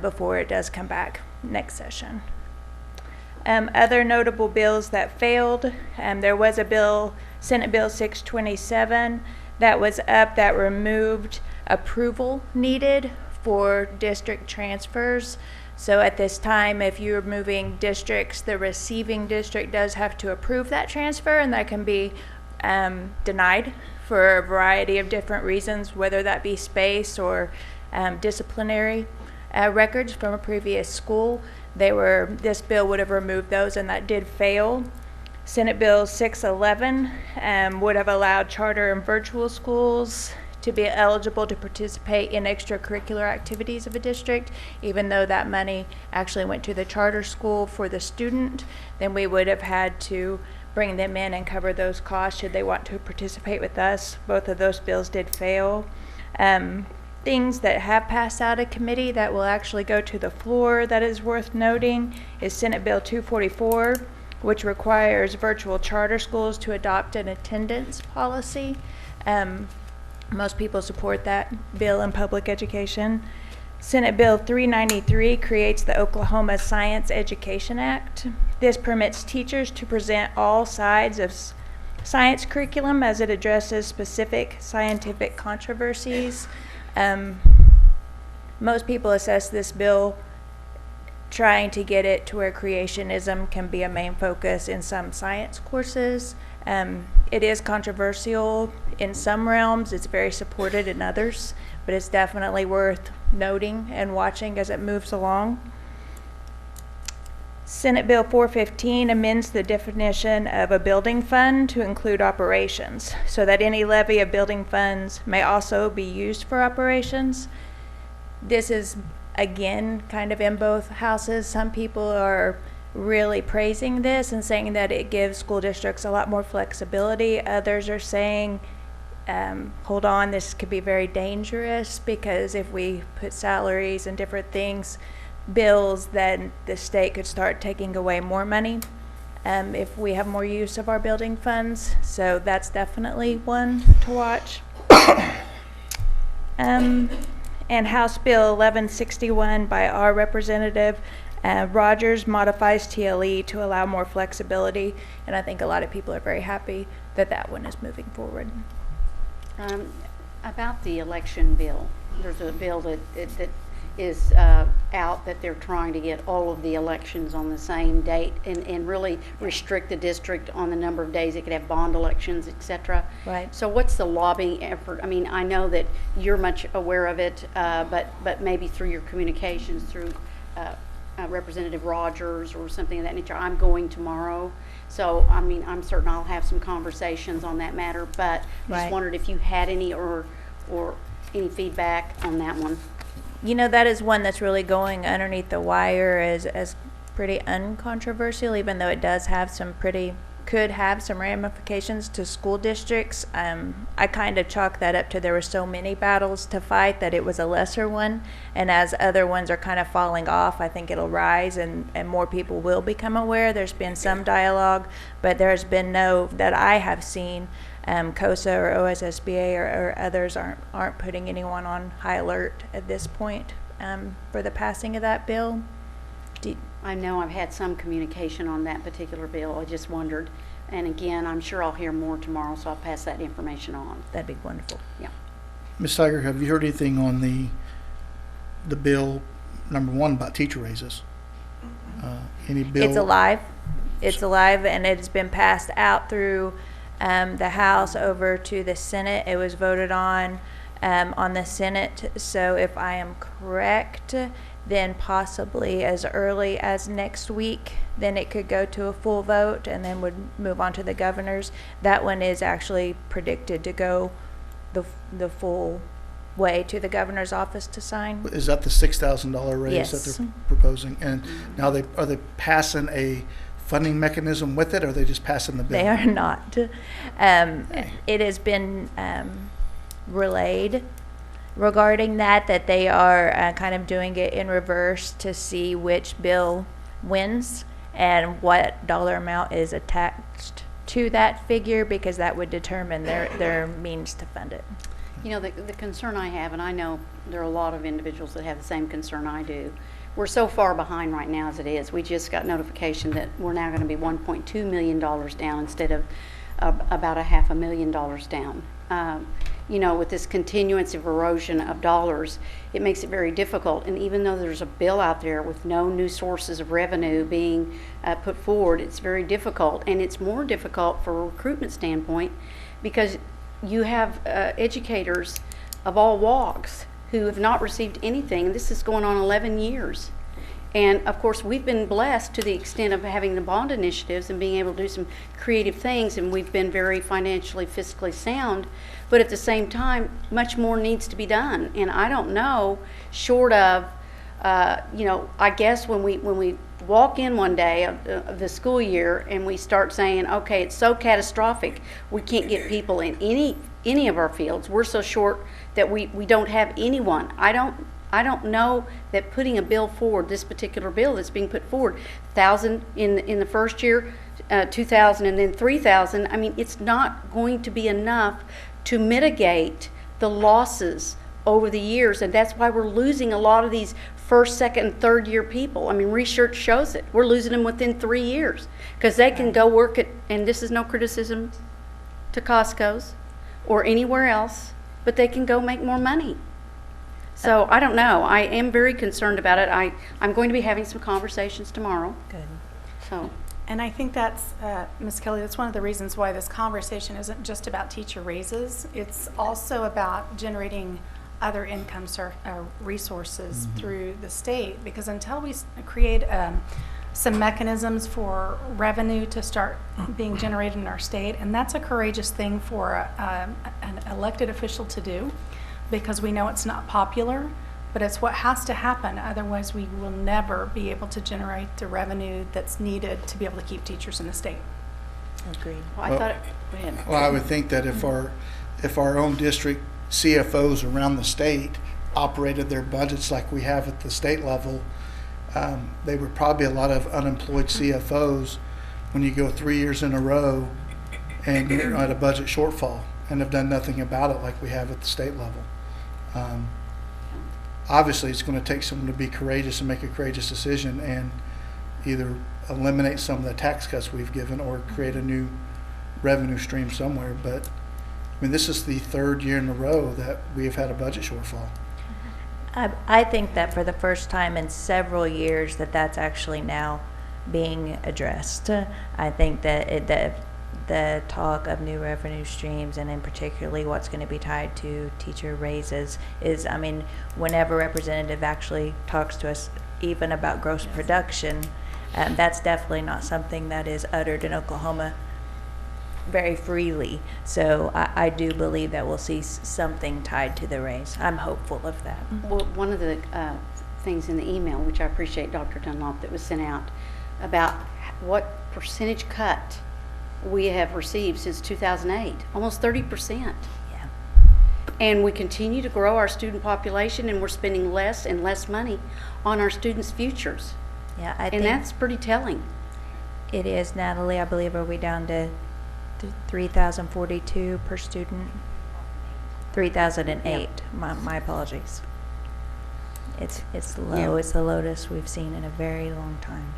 before it does come back next session. Other notable bills that failed, there was a bill, Senate Bill 627, that was up that removed approval needed for district transfers. So at this time, if you're moving districts, the receiving district does have to approve that transfer, and that can be denied for a variety of different reasons, whether that be space or disciplinary records from a previous school. This bill would have removed those, and that did fail. Senate Bill 611 would have allowed charter and virtual schools to be eligible to participate in extracurricular activities of a district, even though that money actually went to the charter school for the student. Then we would have had to bring them in and cover those costs should they want to participate with us. Both of those bills did fail. things that have passed out of committee that will actually go to the floor that is worth noting is Senate Bill 244, which requires virtual charter schools to adopt an attendance policy. Most people support that bill in public education. Senate Bill 393 creates the Oklahoma Science Education Act. This permits teachers to present all sides of science curriculum as it addresses specific scientific controversies. Most people assess this bill trying to get it to where creationism can be a main focus in some science courses. It is controversial in some realms. It's very supported in others, but it's definitely worth noting and watching as it moves along. Senate Bill 415 amends the definition of a building fund to include operations, so that any levy of building funds may also be used for operations. This is, again, kind of in both houses. Some people are really praising this and saying that it gives school districts a lot more flexibility. Others are saying, hold on, this could be very dangerous, because if we put salaries and different things, bills, then the state could start taking away more money if we have more use of our building funds. So that's definitely one to watch. And House Bill 1161 by our representative Rogers modifies TLE to allow more flexibility, and I think a lot of people are very happy that that one is moving forward. About the election bill, there's a bill that is out that they're trying to get all of the elections on the same date and really restrict the district on the number of days it could have bond elections, etc. Right. So what's the lobbying effort? I mean, I know that you're much aware of it, but maybe through your communications through Representative Rogers or something of that nature. I'm going tomorrow, so I mean, I'm certain I'll have some conversations on that matter, but Right. just wondered if you had any or any feedback on that one. You know, that is one that's really going underneath the wire as pretty uncontroversial, even though it does have some could have some ramifications to school districts. I kind of chalk that up to there were so many battles to fight that it was a lesser one, and as other ones are kind of falling off, I think it'll rise and more people will become aware. There's been some dialogue, but there's been no, that I have seen, COSA or OSSBA or others aren't putting anyone on high alert at this point for the passing of that bill. I know I've had some communication on that particular bill. I just wondered, and again, I'm sure I'll hear more tomorrow, so I'll pass that information on. That'd be wonderful. Yeah. Ms. Tiger, have you heard anything on the bill, number one, about teacher raises? Any bill? It's alive. It's alive, and it's been passed out through the House over to the Senate. It was voted on the Senate. So if I am correct, then possibly as early as next week, then it could go to a full vote and then would move on to the governors. That one is actually predicted to go the full way to the governor's office to sign. Is that the $6,000 raise Yes. that they're proposing? And now are they passing a funding mechanism with it, or are they just passing the bill? They are not. It has been relayed regarding that they are kind of doing it in reverse to see which bill wins and what dollar amount is attached to that figure, because that would determine their means to fund it. You know, the concern I have, and I know there are a lot of individuals that have the same concern I do, we're so far behind right now as it is. We just got notification that we're now going to be $1.2 million down instead of about $500,000 down. You know, with this continuance of erosion of dollars, it makes it very difficult. And even though there's a bill out there with no new sources of revenue being put forward, it's very difficult. And it's more difficult from a recruitment standpoint because you have educators of all walks who have not received anything. This is going on 11 years. And of course, we've been blessed to the extent of having the bond initiatives and being able to do some creative things, and we've been very financially, fiscally sound. But at the same time, much more needs to be done. And I don't know, short of, you know, I guess when we walk in one day of the school year and we start saying, okay, it's so catastrophic, we can't get people in any any of our fields. We're so short that we don't have anyone. I don't know that putting a bill forward, this particular bill that's being put forward, 1,000 in the first year, 2,000 and then 3,000. I mean, it's not going to be enough to mitigate the losses over the years, and that's why we're losing a lot of these first, second, and third year people. I mean, research shows it. We're losing them within 3 years because they can go work at, and this is no criticism to Costco's or anywhere else, but they can go make more money. So I don't know. I am very concerned about it. I'm going to be having some conversations tomorrow. Good. So. And I think that's, Ms. Kelly, that's one of the reasons why this conversation isn't just about teacher raises. It's also about generating other income resources through the state, because until we create some mechanisms for revenue to start being generated in our state, and that's a courageous thing for an elected official to do, because we know it's not popular, but it's what has to happen. Otherwise, we will never be able to generate the revenue that's needed to be able to keep teachers in the state. Agreed. Well, go ahead. Well, I would think that if our own district CFOs around the state operated their budgets like we have at the state level, they were probably a lot of unemployed CFOs when you go 3 years in a row and you're at a budget shortfall and have done nothing about it like we have at the state level. Obviously, it's going to take someone to be courageous and make a courageous decision and either eliminate some of the tax cuts we've given or create a new revenue stream somewhere. But I mean, this is the 3rd year in a row that we have had a budget shortfall. I think that for the first time in several years that's actually now being addressed. I think that the talk of new revenue streams, and in particularly what's going to be tied to teacher raises, is, I mean, whenever representative actually talks to us even about gross production, that's definitely not something that is uttered in Oklahoma very freely. So I do believe that we'll see something tied to the raise. I'm hopeful of that. Well, one of the things in the email, which I appreciate Dr. Dunlop, that was sent out about what percentage cut we have received since 2008, almost 30%. Yeah. And we continue to grow our student population, and we're spending less and less money on our students' futures. Yeah, and that's pretty telling. It is, Natalie. I believe, are we down to 3,042 per student? 3,008. Yep. My apologies. It's low. Yep. It's the lowest we've seen in a very long time.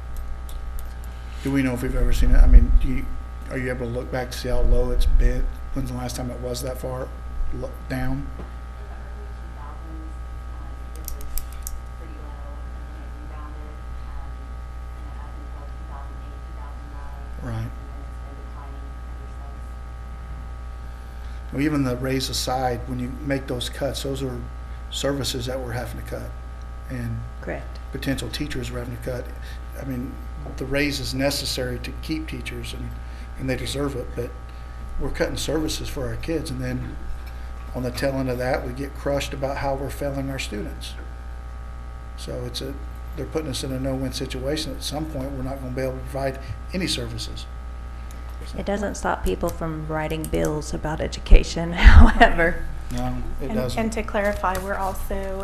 Do we know if we've ever seen it? I mean, are you able to look back to see how low it's been? When's the last time it was that far down? Right. Well, even the raise aside, when you make those cuts, those are services that we're having to cut, and correct, potential teachers revenue cut. I mean, the raise is necessary to keep teachers, and they deserve it, but we're cutting services for our kids, and then on the tail end of that, we get crushed about how we're failing our students. So they're putting us in a no-win situation. At some point, we're not going to be able to provide any services. It doesn't stop people from writing bills about education, however. No, it doesn't. And to clarify, we're also,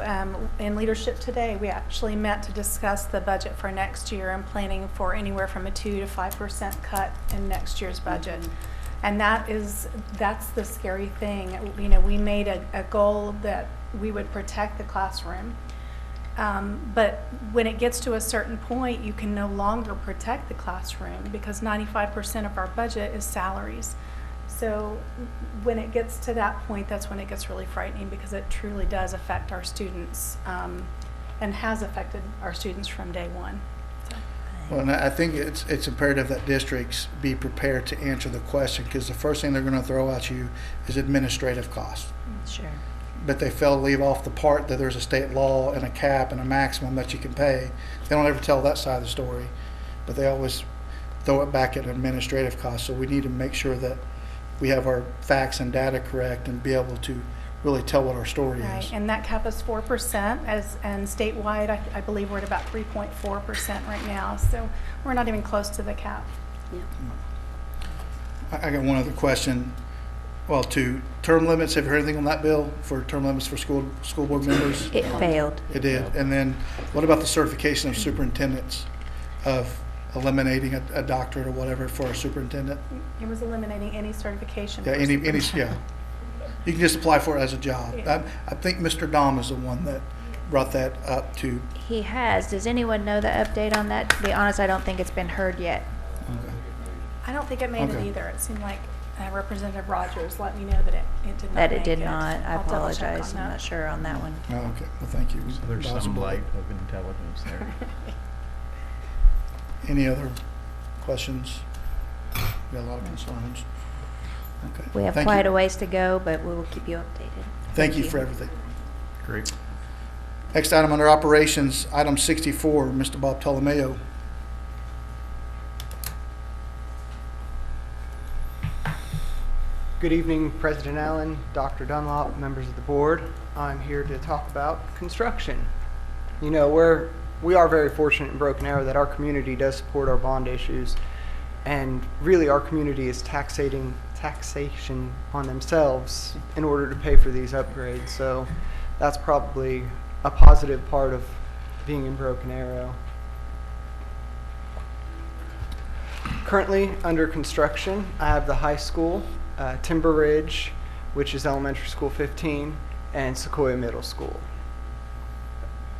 in leadership today, we actually met to discuss the budget for next year and planning for anywhere from a 2 to 5% cut in next year's budget. And that's the scary thing. You know, we made a goal that we would protect the classroom. But when it gets to a certain point, you can no longer protect the classroom because 95% of our budget is salaries. So when it gets to that point, that's when it gets really frightening, because it truly does affect our students, and has affected our students from day one. So. Well, and I think it's imperative that districts be prepared to answer the question, because the first thing they're going to throw at you is administrative costs. Sure. But they fail to leave off the part that there's a state law and a cap and a maximum that you can pay. They don't ever tell that side of the story, but they always throw it back at administrative costs. So we need to make sure that we have our facts and data correct and be able to really tell what our story is. And that cap is 4%, and statewide, I believe we're at about 3.4% right now. So we're not even close to the cap. Yeah. I got one other question. Well, to term limits, have you heard anything on that bill for term limits for school board members? It failed. It did. And then what about the certification of superintendents, of eliminating a doctorate or whatever for a superintendent? It was eliminating any certification. Yeah, for any, superintendent. yeah. You can just apply for it as a job. Yeah. I think Mr. Dom is the one that brought that up to. He has. Does anyone know the update on that? To be honest, I don't think it's been heard yet. I don't think it made it Okay. either. It seemed like Representative Rogers let me know that it did not That it make did not. I I'll double check apologize. on I'm that. not sure on that one. Oh, okay. Well, thank you. So there's some Possible. light of intelligence there. Any other questions? Got a lot of concerns. Okay. We have Thank quite you. a ways to go, but we will keep you updated. Thank you for everything. Great. Next item under operations, item 64, Mr. Bob Tolomeo. Good evening, President Allen, Dr. Dunlop, members of the board. I'm here to talk about construction. You know, we are very fortunate in Broken Arrow that our community does support our bond issues, and really our community is taxation on themselves in order to pay for these upgrades. So that's probably a positive part of being in Broken Arrow. Currently under construction, I have the high school, Timber Ridge, which is elementary school 15, and Sequoia Middle School.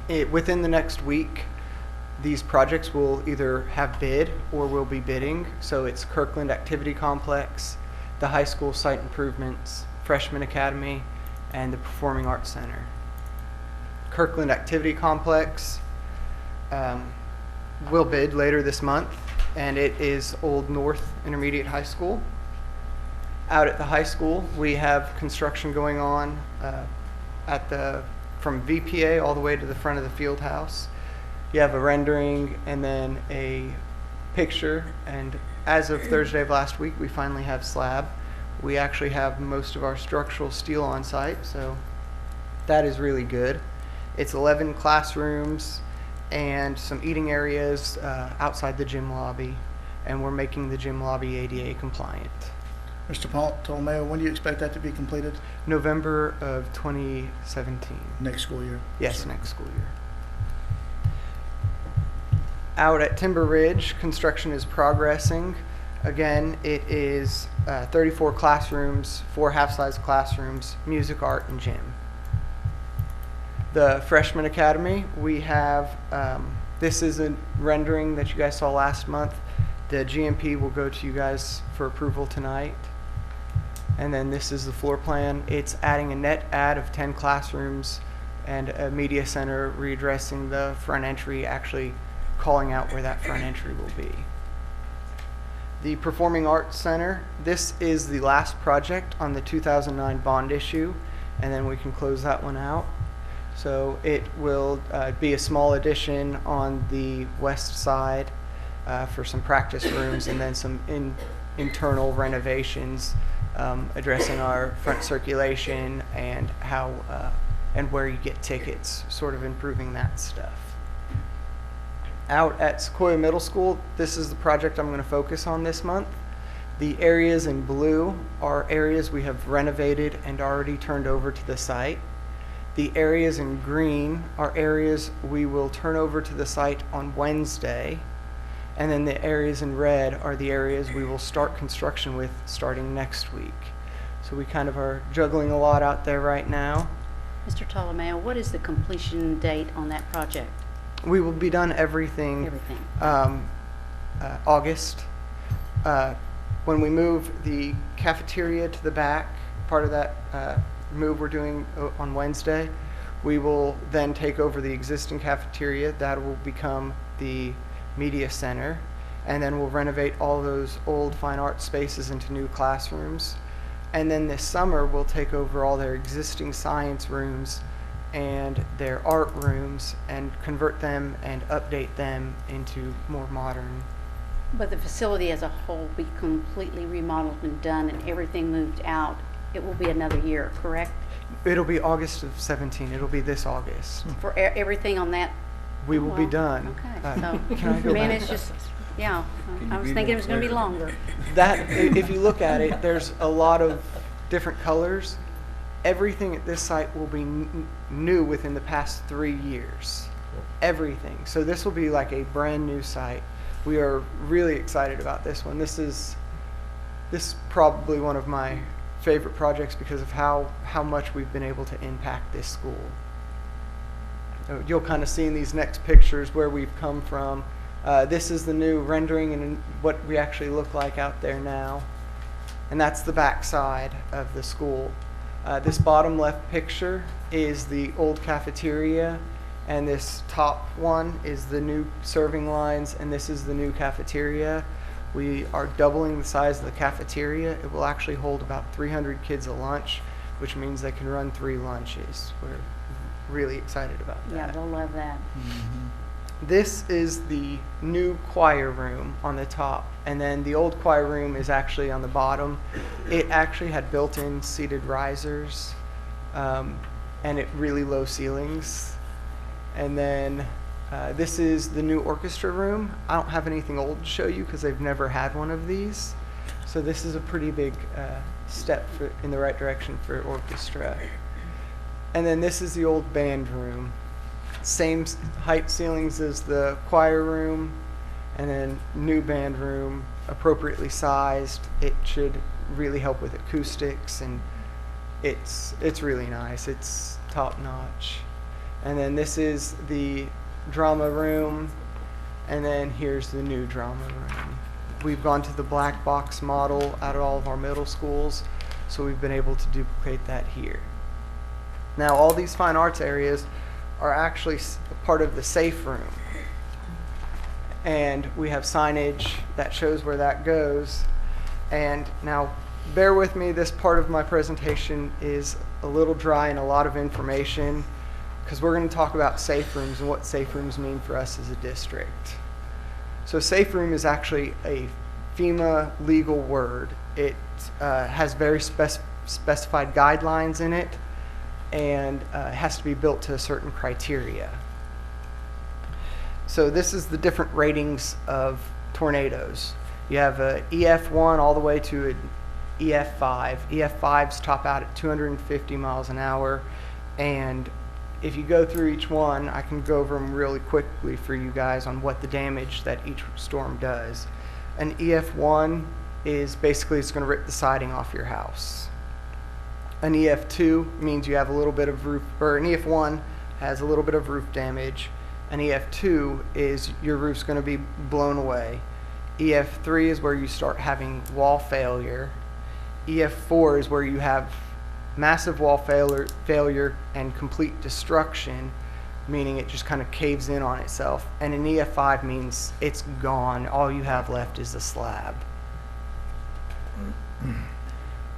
Within the next week, these projects will either have bid or will be bidding. So it's Kirkland Activity Complex, the high school site improvements, Freshman Academy, and the Performing Arts Center. Kirkland Activity Complex will bid later this month, and it is Old North Intermediate High School. Out at the high school, we have construction going on from VPA all the way to the front of the field house. You have a rendering and then a picture, and as of Thursday of last week, we finally have slab. We actually have most of our structural steel on site, so that is really good. It's 11 classrooms and some eating areas outside the gym lobby, and we're making the gym lobby ADA compliant. Mr. Tolomeo, when do you expect that to be completed? November of 2017. Next school year? Yes, next school year. Out at Timber Ridge, construction is progressing. Again, it is 34 classrooms, 4 half-size classrooms, music, art, and gym. The Freshman Academy, we have, this is a rendering that you guys saw last month. The GMP will go to you guys for approval tonight. And then this is the floor plan. It's adding a net add of 10 classrooms and a media center, readdressing the front entry, actually calling out where that front entry will be. The Performing Arts Center, this is the last project on the 2009 bond issue, and then we can close that one out. So it will be a small addition on the west side for some practice rooms, and then some internal renovations addressing our front circulation and how and where you get tickets, sort of improving that stuff. Out at Sequoia Middle School, this is the project I'm going to focus on this month. The areas in blue are areas we have renovated and already turned over to the site. The areas in green are areas we will turn over to the site on Wednesday. And then the areas in red are the areas we will start construction with starting next week. So we kind of are juggling a lot out there right now. Mr. Tolomeo, what is the completion date on that project? We will be done everything. August. When we move the cafeteria to the back, part of that move we're doing on Wednesday, we will then take over the existing cafeteria. That will become the media center, and then we'll renovate all those old fine art spaces into new classrooms. And then this summer we'll take over all their existing science rooms and their art rooms and convert them and update them into more modern. But the facility as a whole will be completely remodeled and done and everything moved out. It will be another year, correct? It'll be August of 17. It'll be this August. For everything on that? We will be done. Okay, so, can I go man, back? it's just, yeah, I was thinking it was going to be longer. That, if you look at it, there's a lot of different colors. Everything at this site will be new within the past 3 years. Everything. So this will be like a brand new site. We are really excited about this one. This is probably one of my favorite projects because of how much we've been able to impact this school. You'll kind of see in these next pictures where we've come from. This is the new rendering and what we actually look like out there now. And that's the back side of the school. This bottom left picture is the old cafeteria, and this top one is the new serving lines, and this is the new cafeteria. We are doubling the size of the cafeteria. It will actually hold about 300 kids a lunch, which means they can run 3 lunches. We're really excited about that. Yeah, they'll love that. This is the new choir room on the top, and then the old choir room is actually on the bottom. It actually had built-in seated risers and really low ceilings. And then this is the new orchestra room. I don't have anything old to show you because they've never had one of these. So this is a pretty big step in the right direction for orchestra. And then this is the old band room. Same height ceilings as the choir room, and then new band room, appropriately sized. It should really help with acoustics, and it's really nice. It's top notch. And then this is the drama room, and then here's the new drama room. We've gone to the black box model out of all of our middle schools, so we've been able to duplicate that here. Now all these fine arts areas are actually part of the safe room. And we have signage that shows where that goes. And now, bear with me, this part of my presentation is a little dry and a lot of information because we're going to talk about safe rooms and what safe rooms mean for us as a district. So safe room is actually a FEMA legal word. It has very specified guidelines in it, and it has to be built to a certain criteria. So this is the different ratings of tornadoes. You have a EF1 all the way to an EF5. EF5s top out at 250 miles an hour, and if you go through each one, I can go over them really quickly for you guys on what the damage that each storm does. An EF1 is basically it's going to rip the siding off your house. An EF2 means you have a little bit of roof, or an EF1 has a little bit of roof damage. An EF2 is your roof's going to be blown away. EF3 is where you start having wall failure. EF4 is where you have massive wall failure and complete destruction, meaning it just kind of caves in on itself. And an EF5 means it's gone. All you have left is the slab.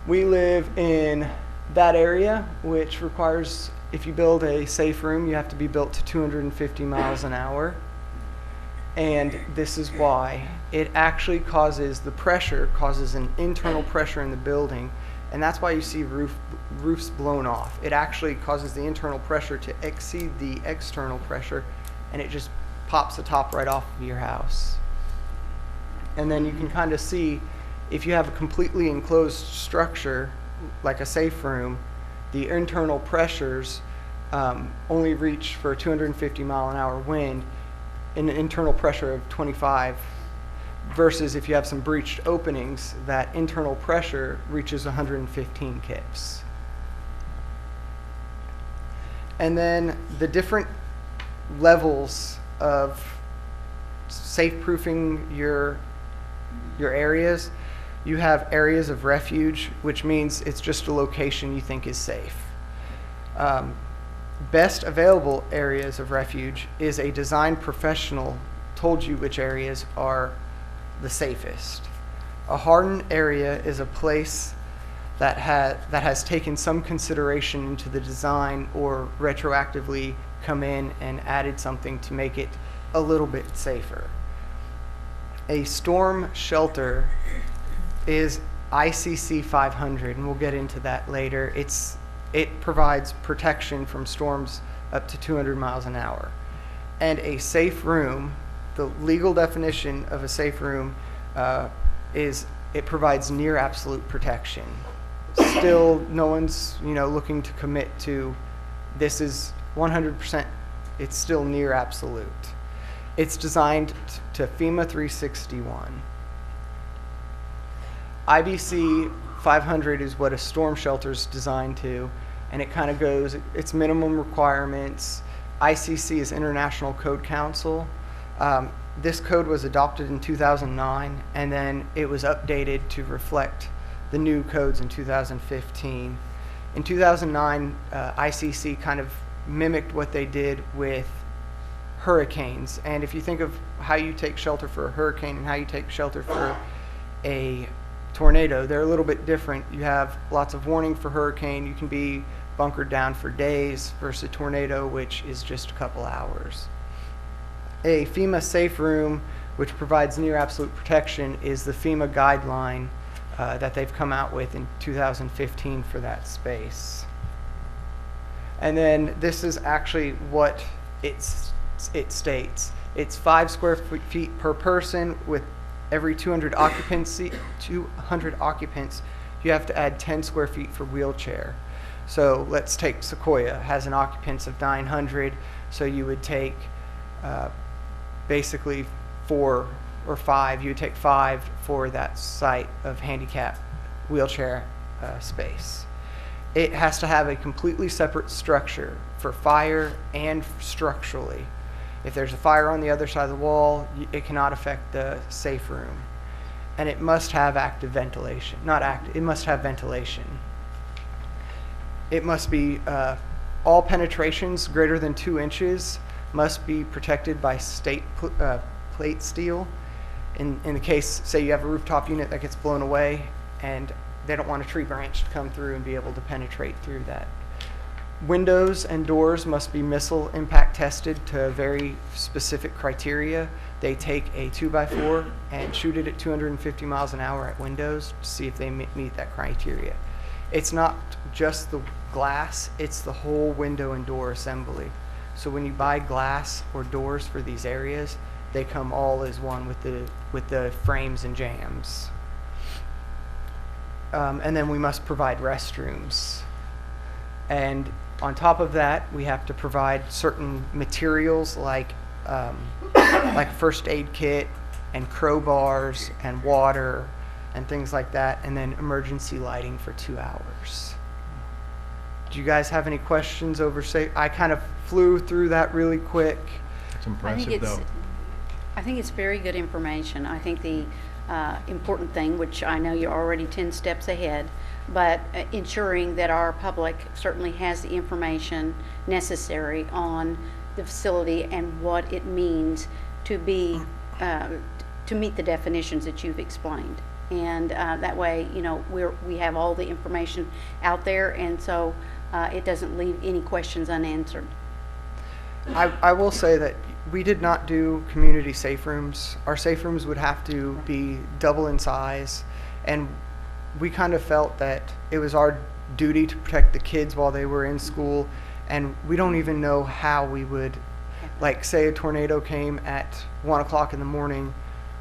We live in that area, which requires, if you build a safe room, you have to be built to 250 miles an hour. And this is why. It actually causes an internal pressure in the building, and that's why you see roofs blown off. It actually causes the internal pressure to exceed the external pressure, and it just pops the top right off of your house. And then you can kind of see, if you have a completely enclosed structure, like a safe room, the internal pressures only reach for a 250 mile an hour wind an internal pressure of 25, versus if you have some breached openings, that internal pressure reaches 115 kips. And then the different levels of safe-proofing your areas. You have areas of refuge, which means it's just a location you think is safe. Best available areas of refuge is a design professional told you which areas are the safest. A hardened area is a place that has taken some consideration into the design or retroactively come in and added something to make it a little bit safer. A storm shelter is ICC 500, and we'll get into that later. It provides protection from storms up to 200 miles an hour. And a safe room, the legal definition of a safe room is it provides near absolute protection. still no one's, looking to commit to this is 100%. It's still near absolute. It's designed to FEMA 361. IBC 500 is what a storm shelter is designed to, and it kind of goes, it's minimum requirements. ICC is International Code Council. This code was adopted in 2009, and then it was updated to reflect the new codes in 2015. In 2009, ICC kind of mimicked what they did with hurricanes. And if you think of how you take shelter for a hurricane and how you take shelter for a tornado, they're a little bit different. You have lots of warning for hurricane. You can be bunkered down for days versus a tornado, which is just a couple hours. A FEMA safe room, which provides near absolute protection, is the FEMA guideline that they've come out with in 2015 for that space. And then this is actually what it states. It's 5 square feet per person. With every 200 occupants, you have to add 10 square feet for wheelchair. So let's take Sequoia, has an occupants of 900, so you would take basically 4 or 5, you would take 5 for that site of handicap wheelchair space. It has to have a completely separate structure for fire and structurally. If there's a fire on the other side of the wall, it cannot affect the safe room. And it must have active ventilation. It must have ventilation. It must be, all penetrations greater than 2 inches must be protected by state plate steel. In the case, say you have a rooftop unit that gets blown away and they don't want a tree branch to come through and be able to penetrate through that. Windows and doors must be missile impact tested to very specific criteria. They take a 2x4 and shoot it at 250 miles an hour at windows to see if they meet that criteria. It's not just the glass, it's the whole window and door assembly. So when you buy glass or doors for these areas, they come all as one with the frames and jambs. And then we must provide restrooms. And on top of that, we have to provide certain materials like first aid kit and crowbars and water and things like that, and then emergency lighting for 2 hours. Do you guys have any questions over I kind of flew through that really quick. It's impressive, though. I think it's very good information. I think the important thing, which I know you're already 10 steps ahead, but ensuring that our public certainly has the information necessary on the facility and what it means to be to meet the definitions that you've explained. And that way, we have all the information out there, and so it doesn't leave any questions unanswered. I will say that we did not do community safe rooms. Our safe rooms would have to be double in size, and we kind of felt that it was our duty to protect the kids while they were in school, and we don't even know how we would, like, say a tornado came at 1 o'clock in the morning,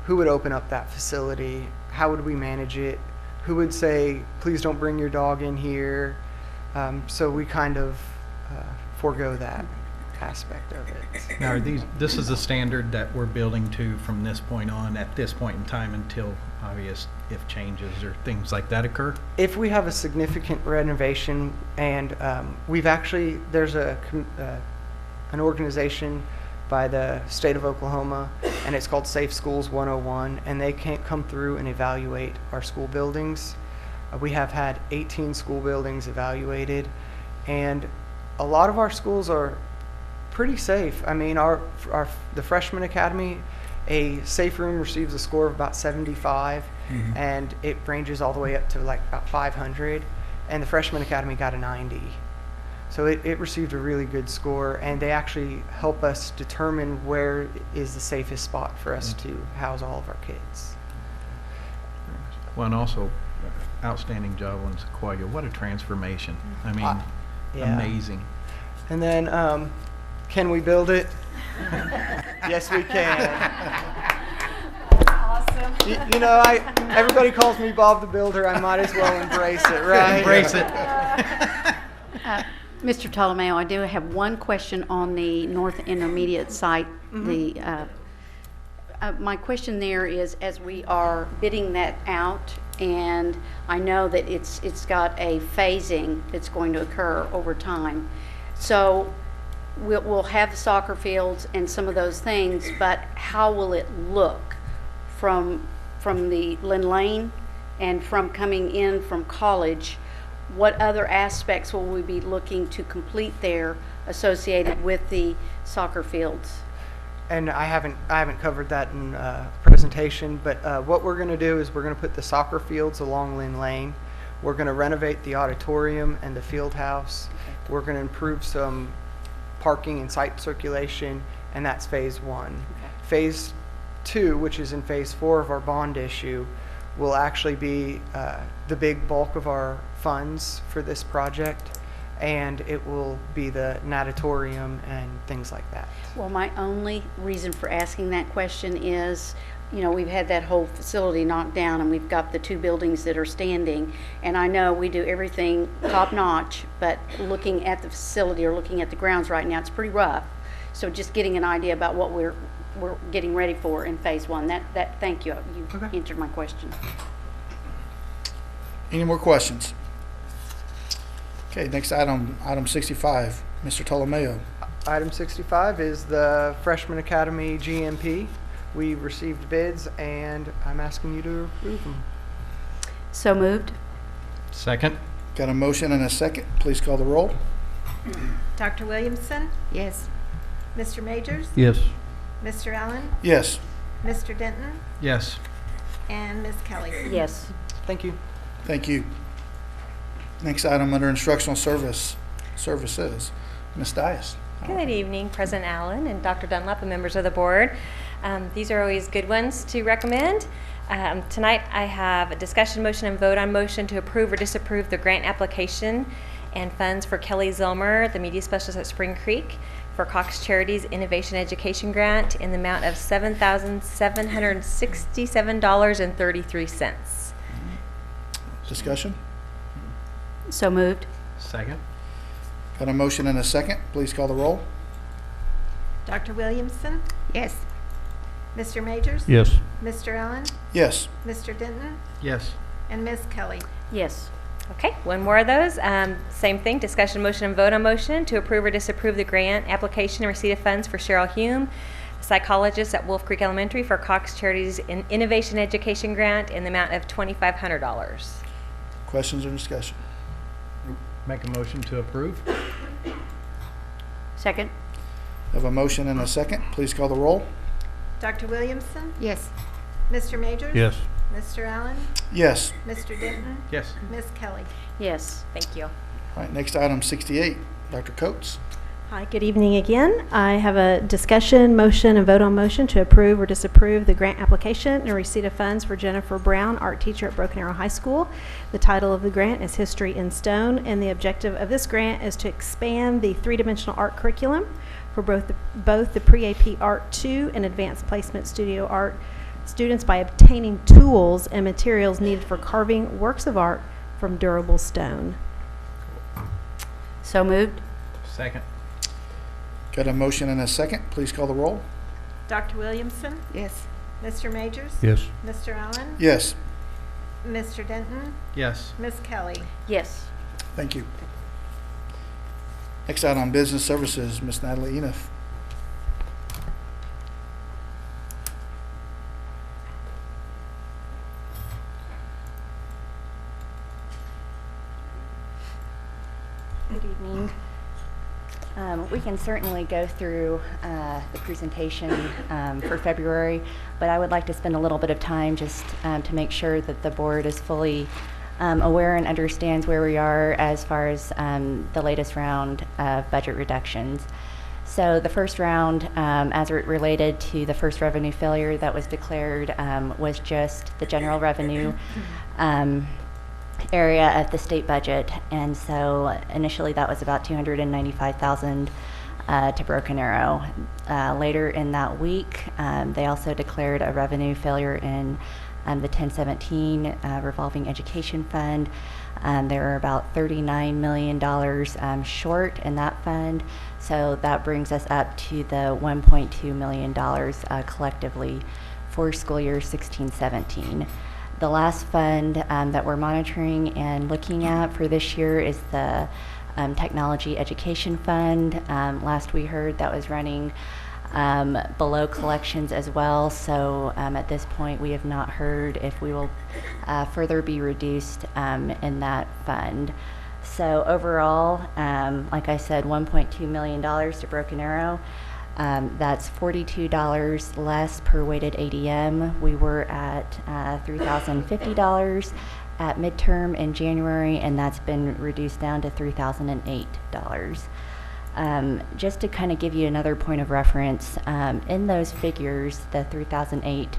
who would open up that facility? How would we manage it? Who would say, please don't bring your dog in here? So we kind of forego that aspect of it. Now, this is the standard that we're building to from this point on, at this point in time, until obvious if changes or things like that occur? If we have a significant renovation, and there's an organization by the state of Oklahoma, and it's called Safe Schools 101, and they can't come through and evaluate our school buildings. We have had 18 school buildings evaluated, and a lot of our schools are pretty safe. I mean, the freshman academy, a safe room receives a score of about 75, and it ranges all the way up to like about 500, and the freshman academy got a 90. So it received a really good score, and they actually help us determine where is the safest spot for us to house all of our kids. Well, and also, outstanding job on Sequoia. What a transformation. I mean, amazing. And then, can we build it? Yes, we can. Awesome. You know, everybody calls me Bob the Builder. I might as well embrace it, right? Embrace it. Mr. Ptolomeo, I do have one question on the North Intermediate site. My question there is, as we are bidding that out, and I know that it's got a phasing that's going to occur over time. So we'll have the soccer fields and some of those things, but how will it look from the Lynn Lane and from coming in from college? What other aspects will we be looking to complete there associated with the soccer fields? And I haven't covered that in presentation, but what we're going to do is we're going to put the soccer fields along Lynn Lane. We're going to renovate the auditorium and the field house. We're going to improve some parking and site circulation, and that's phase 1. Phase 2, which is in phase 4 of our bond issue, will actually be the big bulk of our funds for this project, and it will be the natatorium and things like that. Well, my only reason for asking that question is, you know, we've had that whole facility knocked down and we've got the 2 buildings that are standing, and I know we do everything top notch, but looking at the facility or looking at the grounds right now, it's pretty rough. So just getting an idea about what we're getting ready for in phase 1. That thank you. You answered my question. Any more questions? Okay, next item 65, Mr. Ptolomeo. Item 65 is the Freshman Academy GMP. We received bids, and I'm asking you to approve them. So moved. Second. Got a motion and a second. Please call the roll. Dr. Williamson? Yes. Mr. Majors? Yes. Mr. Allen? Yes. Mr. Denton? Yes. And Ms. Kelly? Yes. Thank you. Thank you. Next item under instructional services, Ms. Dias. Good evening, President Allen and Dr. Dunlap and members of the board. These are always good ones to recommend. Tonight I have a discussion motion and vote on motion to approve or disapprove the grant application and funds for Kelly Zilmer, the media specialist at Spring Creek, for Cox Charities Innovation Education Grant in the amount of $7,767.33. Discussion? So moved. Second. Got a motion and a second. Please call the roll. Dr. Williamson? Yes. Mr. Majors? Yes. Mr. Allen? Yes. Mr. Denton? Yes. And Ms. Kelly? Yes. Okay, one more of those. Same thing, discussion motion and vote on motion to approve or disapprove the grant application and receipt of funds for Cheryl Hume, psychologist at Wolf Creek Elementary, for Cox Charities Innovation Education Grant in the amount of $2,500. Questions or discussion? Make a motion to approve. Second. Have a motion and a second. Please call the roll. Dr. Williamson? Yes. Mr. Majors? Yes. Mr. Allen? Yes. Mr. Denton? Yes. Ms. Kelly? Yes. Thank you. All right, next item 68, Dr. Coates. Hi, good evening again. I have a discussion, motion, and vote on motion to approve or disapprove the grant application and receipt of funds for Jennifer Brown, art teacher at Broken Arrow High School. The title of the grant is History in Stone, and the objective of this grant is to expand the three-dimensional art curriculum for both the Pre-AP Art 2 and Advanced Placement Studio Art students by obtaining tools and materials needed for carving works of art from durable stone. So moved. Second. Got a motion and a second. Please call the roll. Dr. Williamson? Yes. Mr. Majors? Yes. Mr. Allen? Yes. Mr. Denton? Yes. Ms. Kelly? Yes. Thank you. Next item on business services, Ms. Natalie Enoff. Good evening. We can certainly go through the presentation for February, but I would like to spend a little bit of time just to make sure that the board is fully aware and understands where we are as far as the latest round of budget reductions. So the first round, as it related to the first revenue failure that was declared, was just the general revenue area of the state budget, and so initially that was about $295,000 to Broken Arrow. Later in that week, they also declared a revenue failure in the 1017 revolving education fund. There are about $39 million short in that fund, so that brings us up to the $1.2 million collectively for school year 16-17. The last fund that we're monitoring and looking at for this year is the Technology Education Fund. Last we heard that was running below collections as well, so at this point we have not heard if we will further be reduced in that fund. So overall, like I said, $1.2 million to Broken Arrow. That's $42 less per weighted ADM. We were at $3,050 at midterm in January, and that's been reduced down to $3,008. Just to kind of give you another point of reference, in those figures, the 3008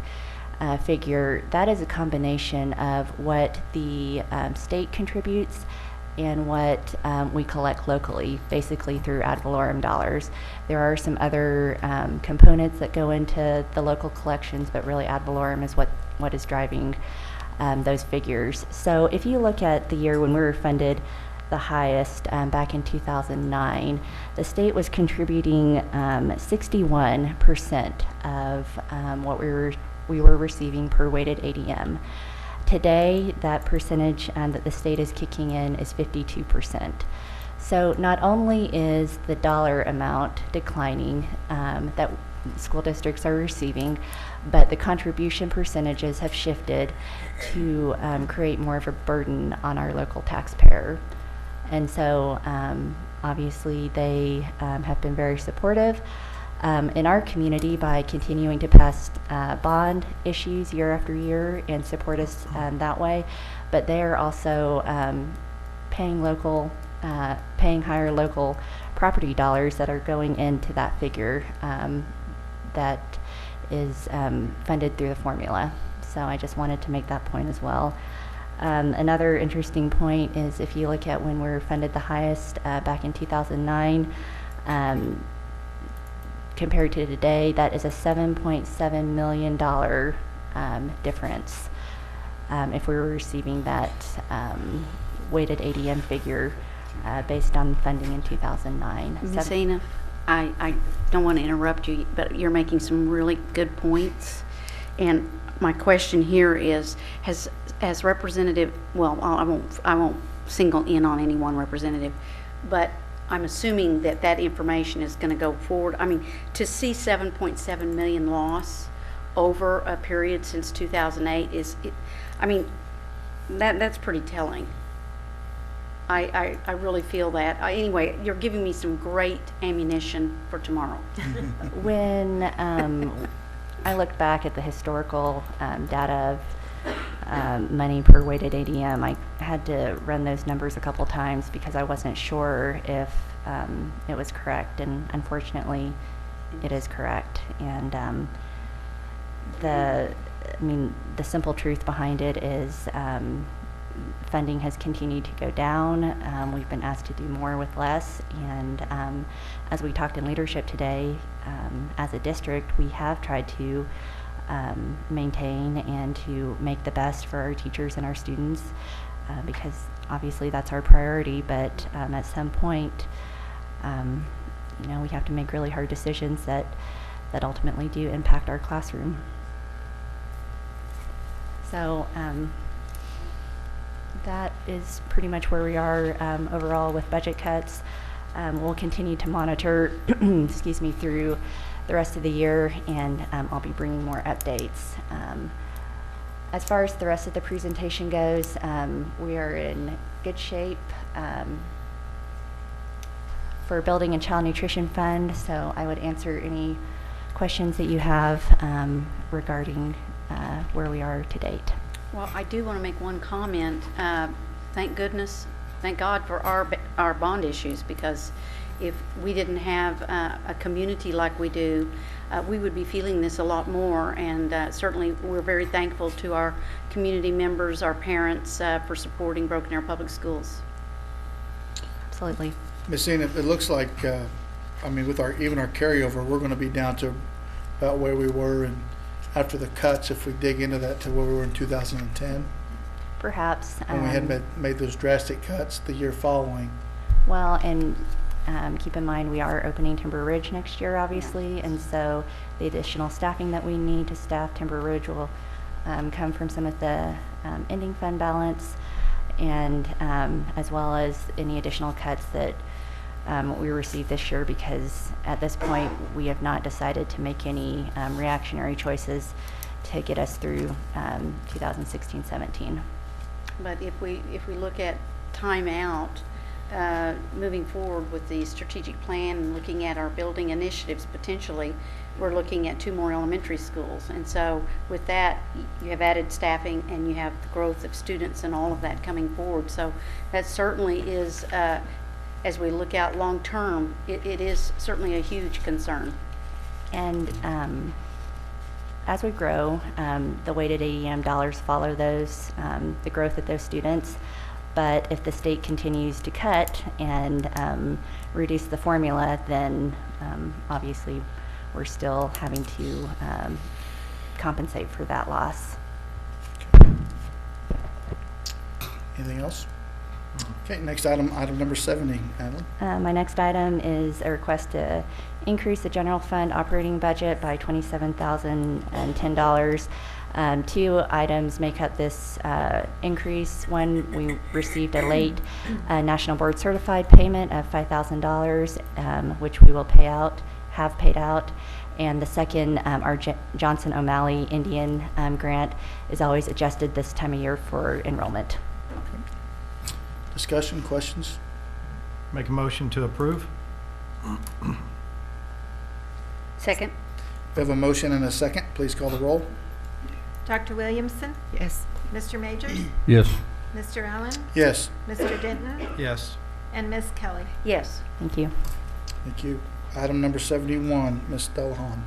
figure, that is a combination of what the state contributes and what we collect locally, basically through ad valorem dollars. There are some other components that go into the local collections, but really ad valorem is what is driving those figures. So if you look at the year when we were funded the highest back in 2009, the state was contributing 61% of what we were receiving per weighted ADM. Today, that percentage that the state is kicking in is 52%. So not only is the dollar amount declining that school districts are receiving, but the contribution percentages have shifted to create more of a burden on our local taxpayer. And so obviously they have been very supportive in our community by continuing to pass bond issues year after year and support us that way. But they are also paying higher local property dollars that are going into that figure that is funded through the formula. So I just wanted to make that point as well. Another interesting point is if you look at when we were funded the highest back in 2009, compared to today, that is a $7.7 million difference if we were receiving that weighted ADM figure based on funding in 2009. Ms. Ina, I don't want to interrupt you, but you're making some really good points. And my question here is, as representative, well, I won't single in on any one representative, but I'm assuming that that information is going to go forward. I mean, to see 7.7 million loss over a period since 2008 that's pretty telling. I really feel that. Anyway, you're giving me some great ammunition for tomorrow. When I looked back at the historical data of money per weighted ADM, I had to run those numbers a couple times because I wasn't sure if it was correct, and unfortunately it is correct. And the simple truth behind it is funding has continued to go down. We've been asked to do more with less, and as we talked in leadership today, as a district, we have tried to maintain and to make the best for our teachers and our students because obviously that's our priority, but at some point we have to make really hard decisions that ultimately do impact our classroom. So that is pretty much where we are overall with budget cuts. We'll continue to monitor excuse me, through the rest of the year, and I'll be bringing more updates. As far as the rest of the presentation goes, we are in good shape for building a child nutrition fund, so I would answer any questions that you have regarding where we are to date. Well, I do want to make one comment. Thank God for our bond issues, because if we didn't have a community like we do, we would be feeling this a lot more, and certainly we're very thankful to our community members, our parents, for supporting Broken Arrow Public Schools. Absolutely. Ms. Ina, it looks like, with even our carryover, we're going to be down to about where we were in after the cuts, if we dig into that to where we were in 2010, Perhaps. when we had made those drastic cuts the year following. Well, and keep in mind, we are opening Timber Ridge next year, obviously, and so the additional staffing that we need to staff Timber Ridge will come from some of the ending fund balance, and as well as any additional cuts that we received this year, because at this point we have not decided to make any reactionary choices to get us through 2016-17. But if we look at time out, moving forward with the strategic plan and looking at our building initiatives, potentially, we're looking at 2 more elementary schools. And so with that, you have added staffing and you have the growth of students and all of that coming forward. So that certainly is, as we look out long term, it is certainly a huge concern. And as we grow, the weighted AEM dollars follow those, the growth of those students. But if the state continues to cut and reduce the formula, then obviously we're still having to compensate for that loss. Anything else? Okay, next item, item number 70, Adeline. My next item is a request to increase the general fund operating budget by $27,010. 2 items make up this increase. One, we received a late National Board Certified payment of $5,000, which we will have paid out. And the second, our Johnson O'Malley Indian grant is always adjusted this time of year for enrollment. Discussion, questions? Make a motion to approve. Second. We have a motion and a second. Please call the roll. Dr. Williamson? Yes. Mr. Majors? Yes. Mr. Allen? Yes. Mr. Denton? Yes. And Ms. Kelly? Yes. Thank you. Thank you. Item number 71, Ms. Delahan.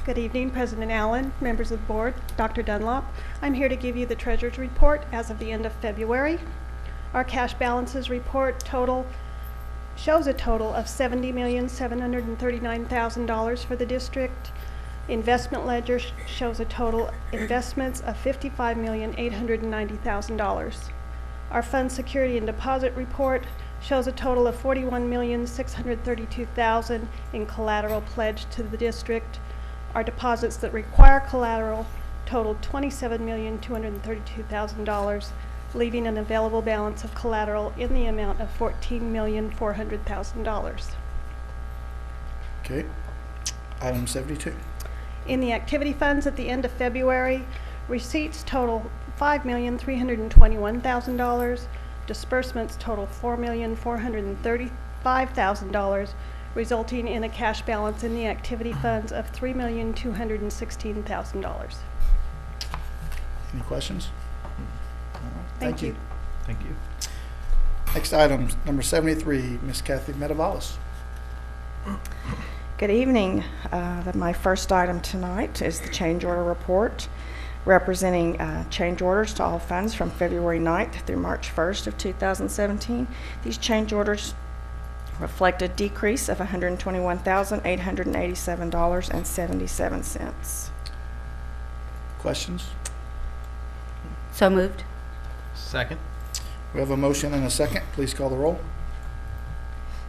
Good evening, President Allen, members of the board, Dr. Dunlop. I'm here to give you the Treasurer's report as of the end of February. Our cash balances report shows a total of $70,739,000 for the district. Investment ledger shows a total investments of $55,890,000. Our fund security and deposit report shows a total of $41,632,000 in collateral pledged to the district. Our deposits that require collateral totaled $27,232,000, leaving an available balance of collateral in the amount of $14,400,000. Okay. Item 72. In the activity funds at the end of February, receipts total $5,321,000, disbursements total $4,435,000, resulting in a cash balance in the activity funds of $3,216,000. Any questions? Thank you. Thank you. Next item, number 73, Ms. Kathy Medavalis. Good evening. My first item tonight is the change order report representing change orders to all funds from February 9th through March 1st of 2017. These change orders reflect a decrease of $121,887.77. Questions? So moved. Second. We have a motion and a second. Please call the roll.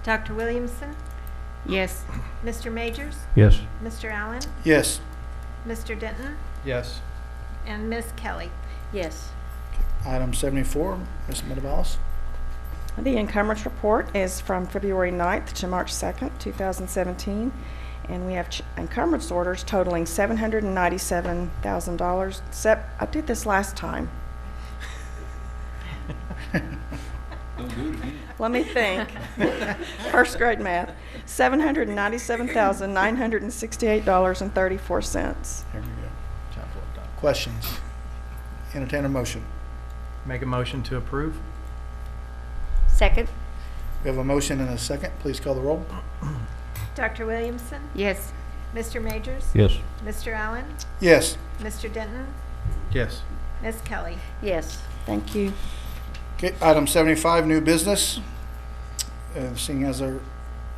Dr. Williamson? Yes. Mr. Majors? Yes. Mr. Allen? Yes. Mr. Denton? Yes. And Ms. Kelly? Yes. Item 74, Ms. Medavalis. The encumbrance report is from February 9th to March 2nd, 2017, and we have encumbrance orders totaling $797,000. I did this last time. Don't do it again. Let me think. First grade math. $797,968.34. There we go. Questions? Entertain a motion. Make a motion to approve. Second. We have a motion and a second. Please call the roll. Dr. Williamson? Yes. Mr. Majors? Yes. Mr. Allen? Yes. Mr. Denton? Yes. Ms. Kelly? Yes. Thank you. Okay, item 75, new business. Seeing as there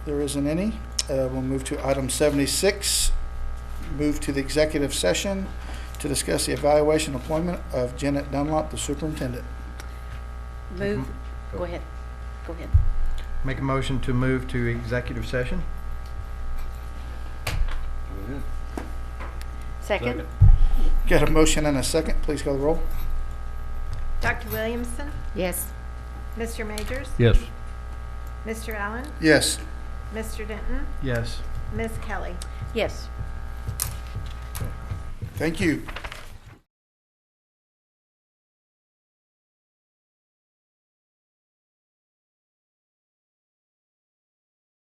isn't any, we'll move to item 76, move to the executive session to discuss the evaluation and employment of Janet Dunlop, the superintendent. Move, go ahead, go ahead. Make a motion to move to executive session? Second? Got a motion and a second. Please call the roll. Dr. Williamson? Yes. Mr. Majors? Yes. Mr. Allen? Yes. Mr. Denton? Yes. Ms. Kelly? Yes. Thank you.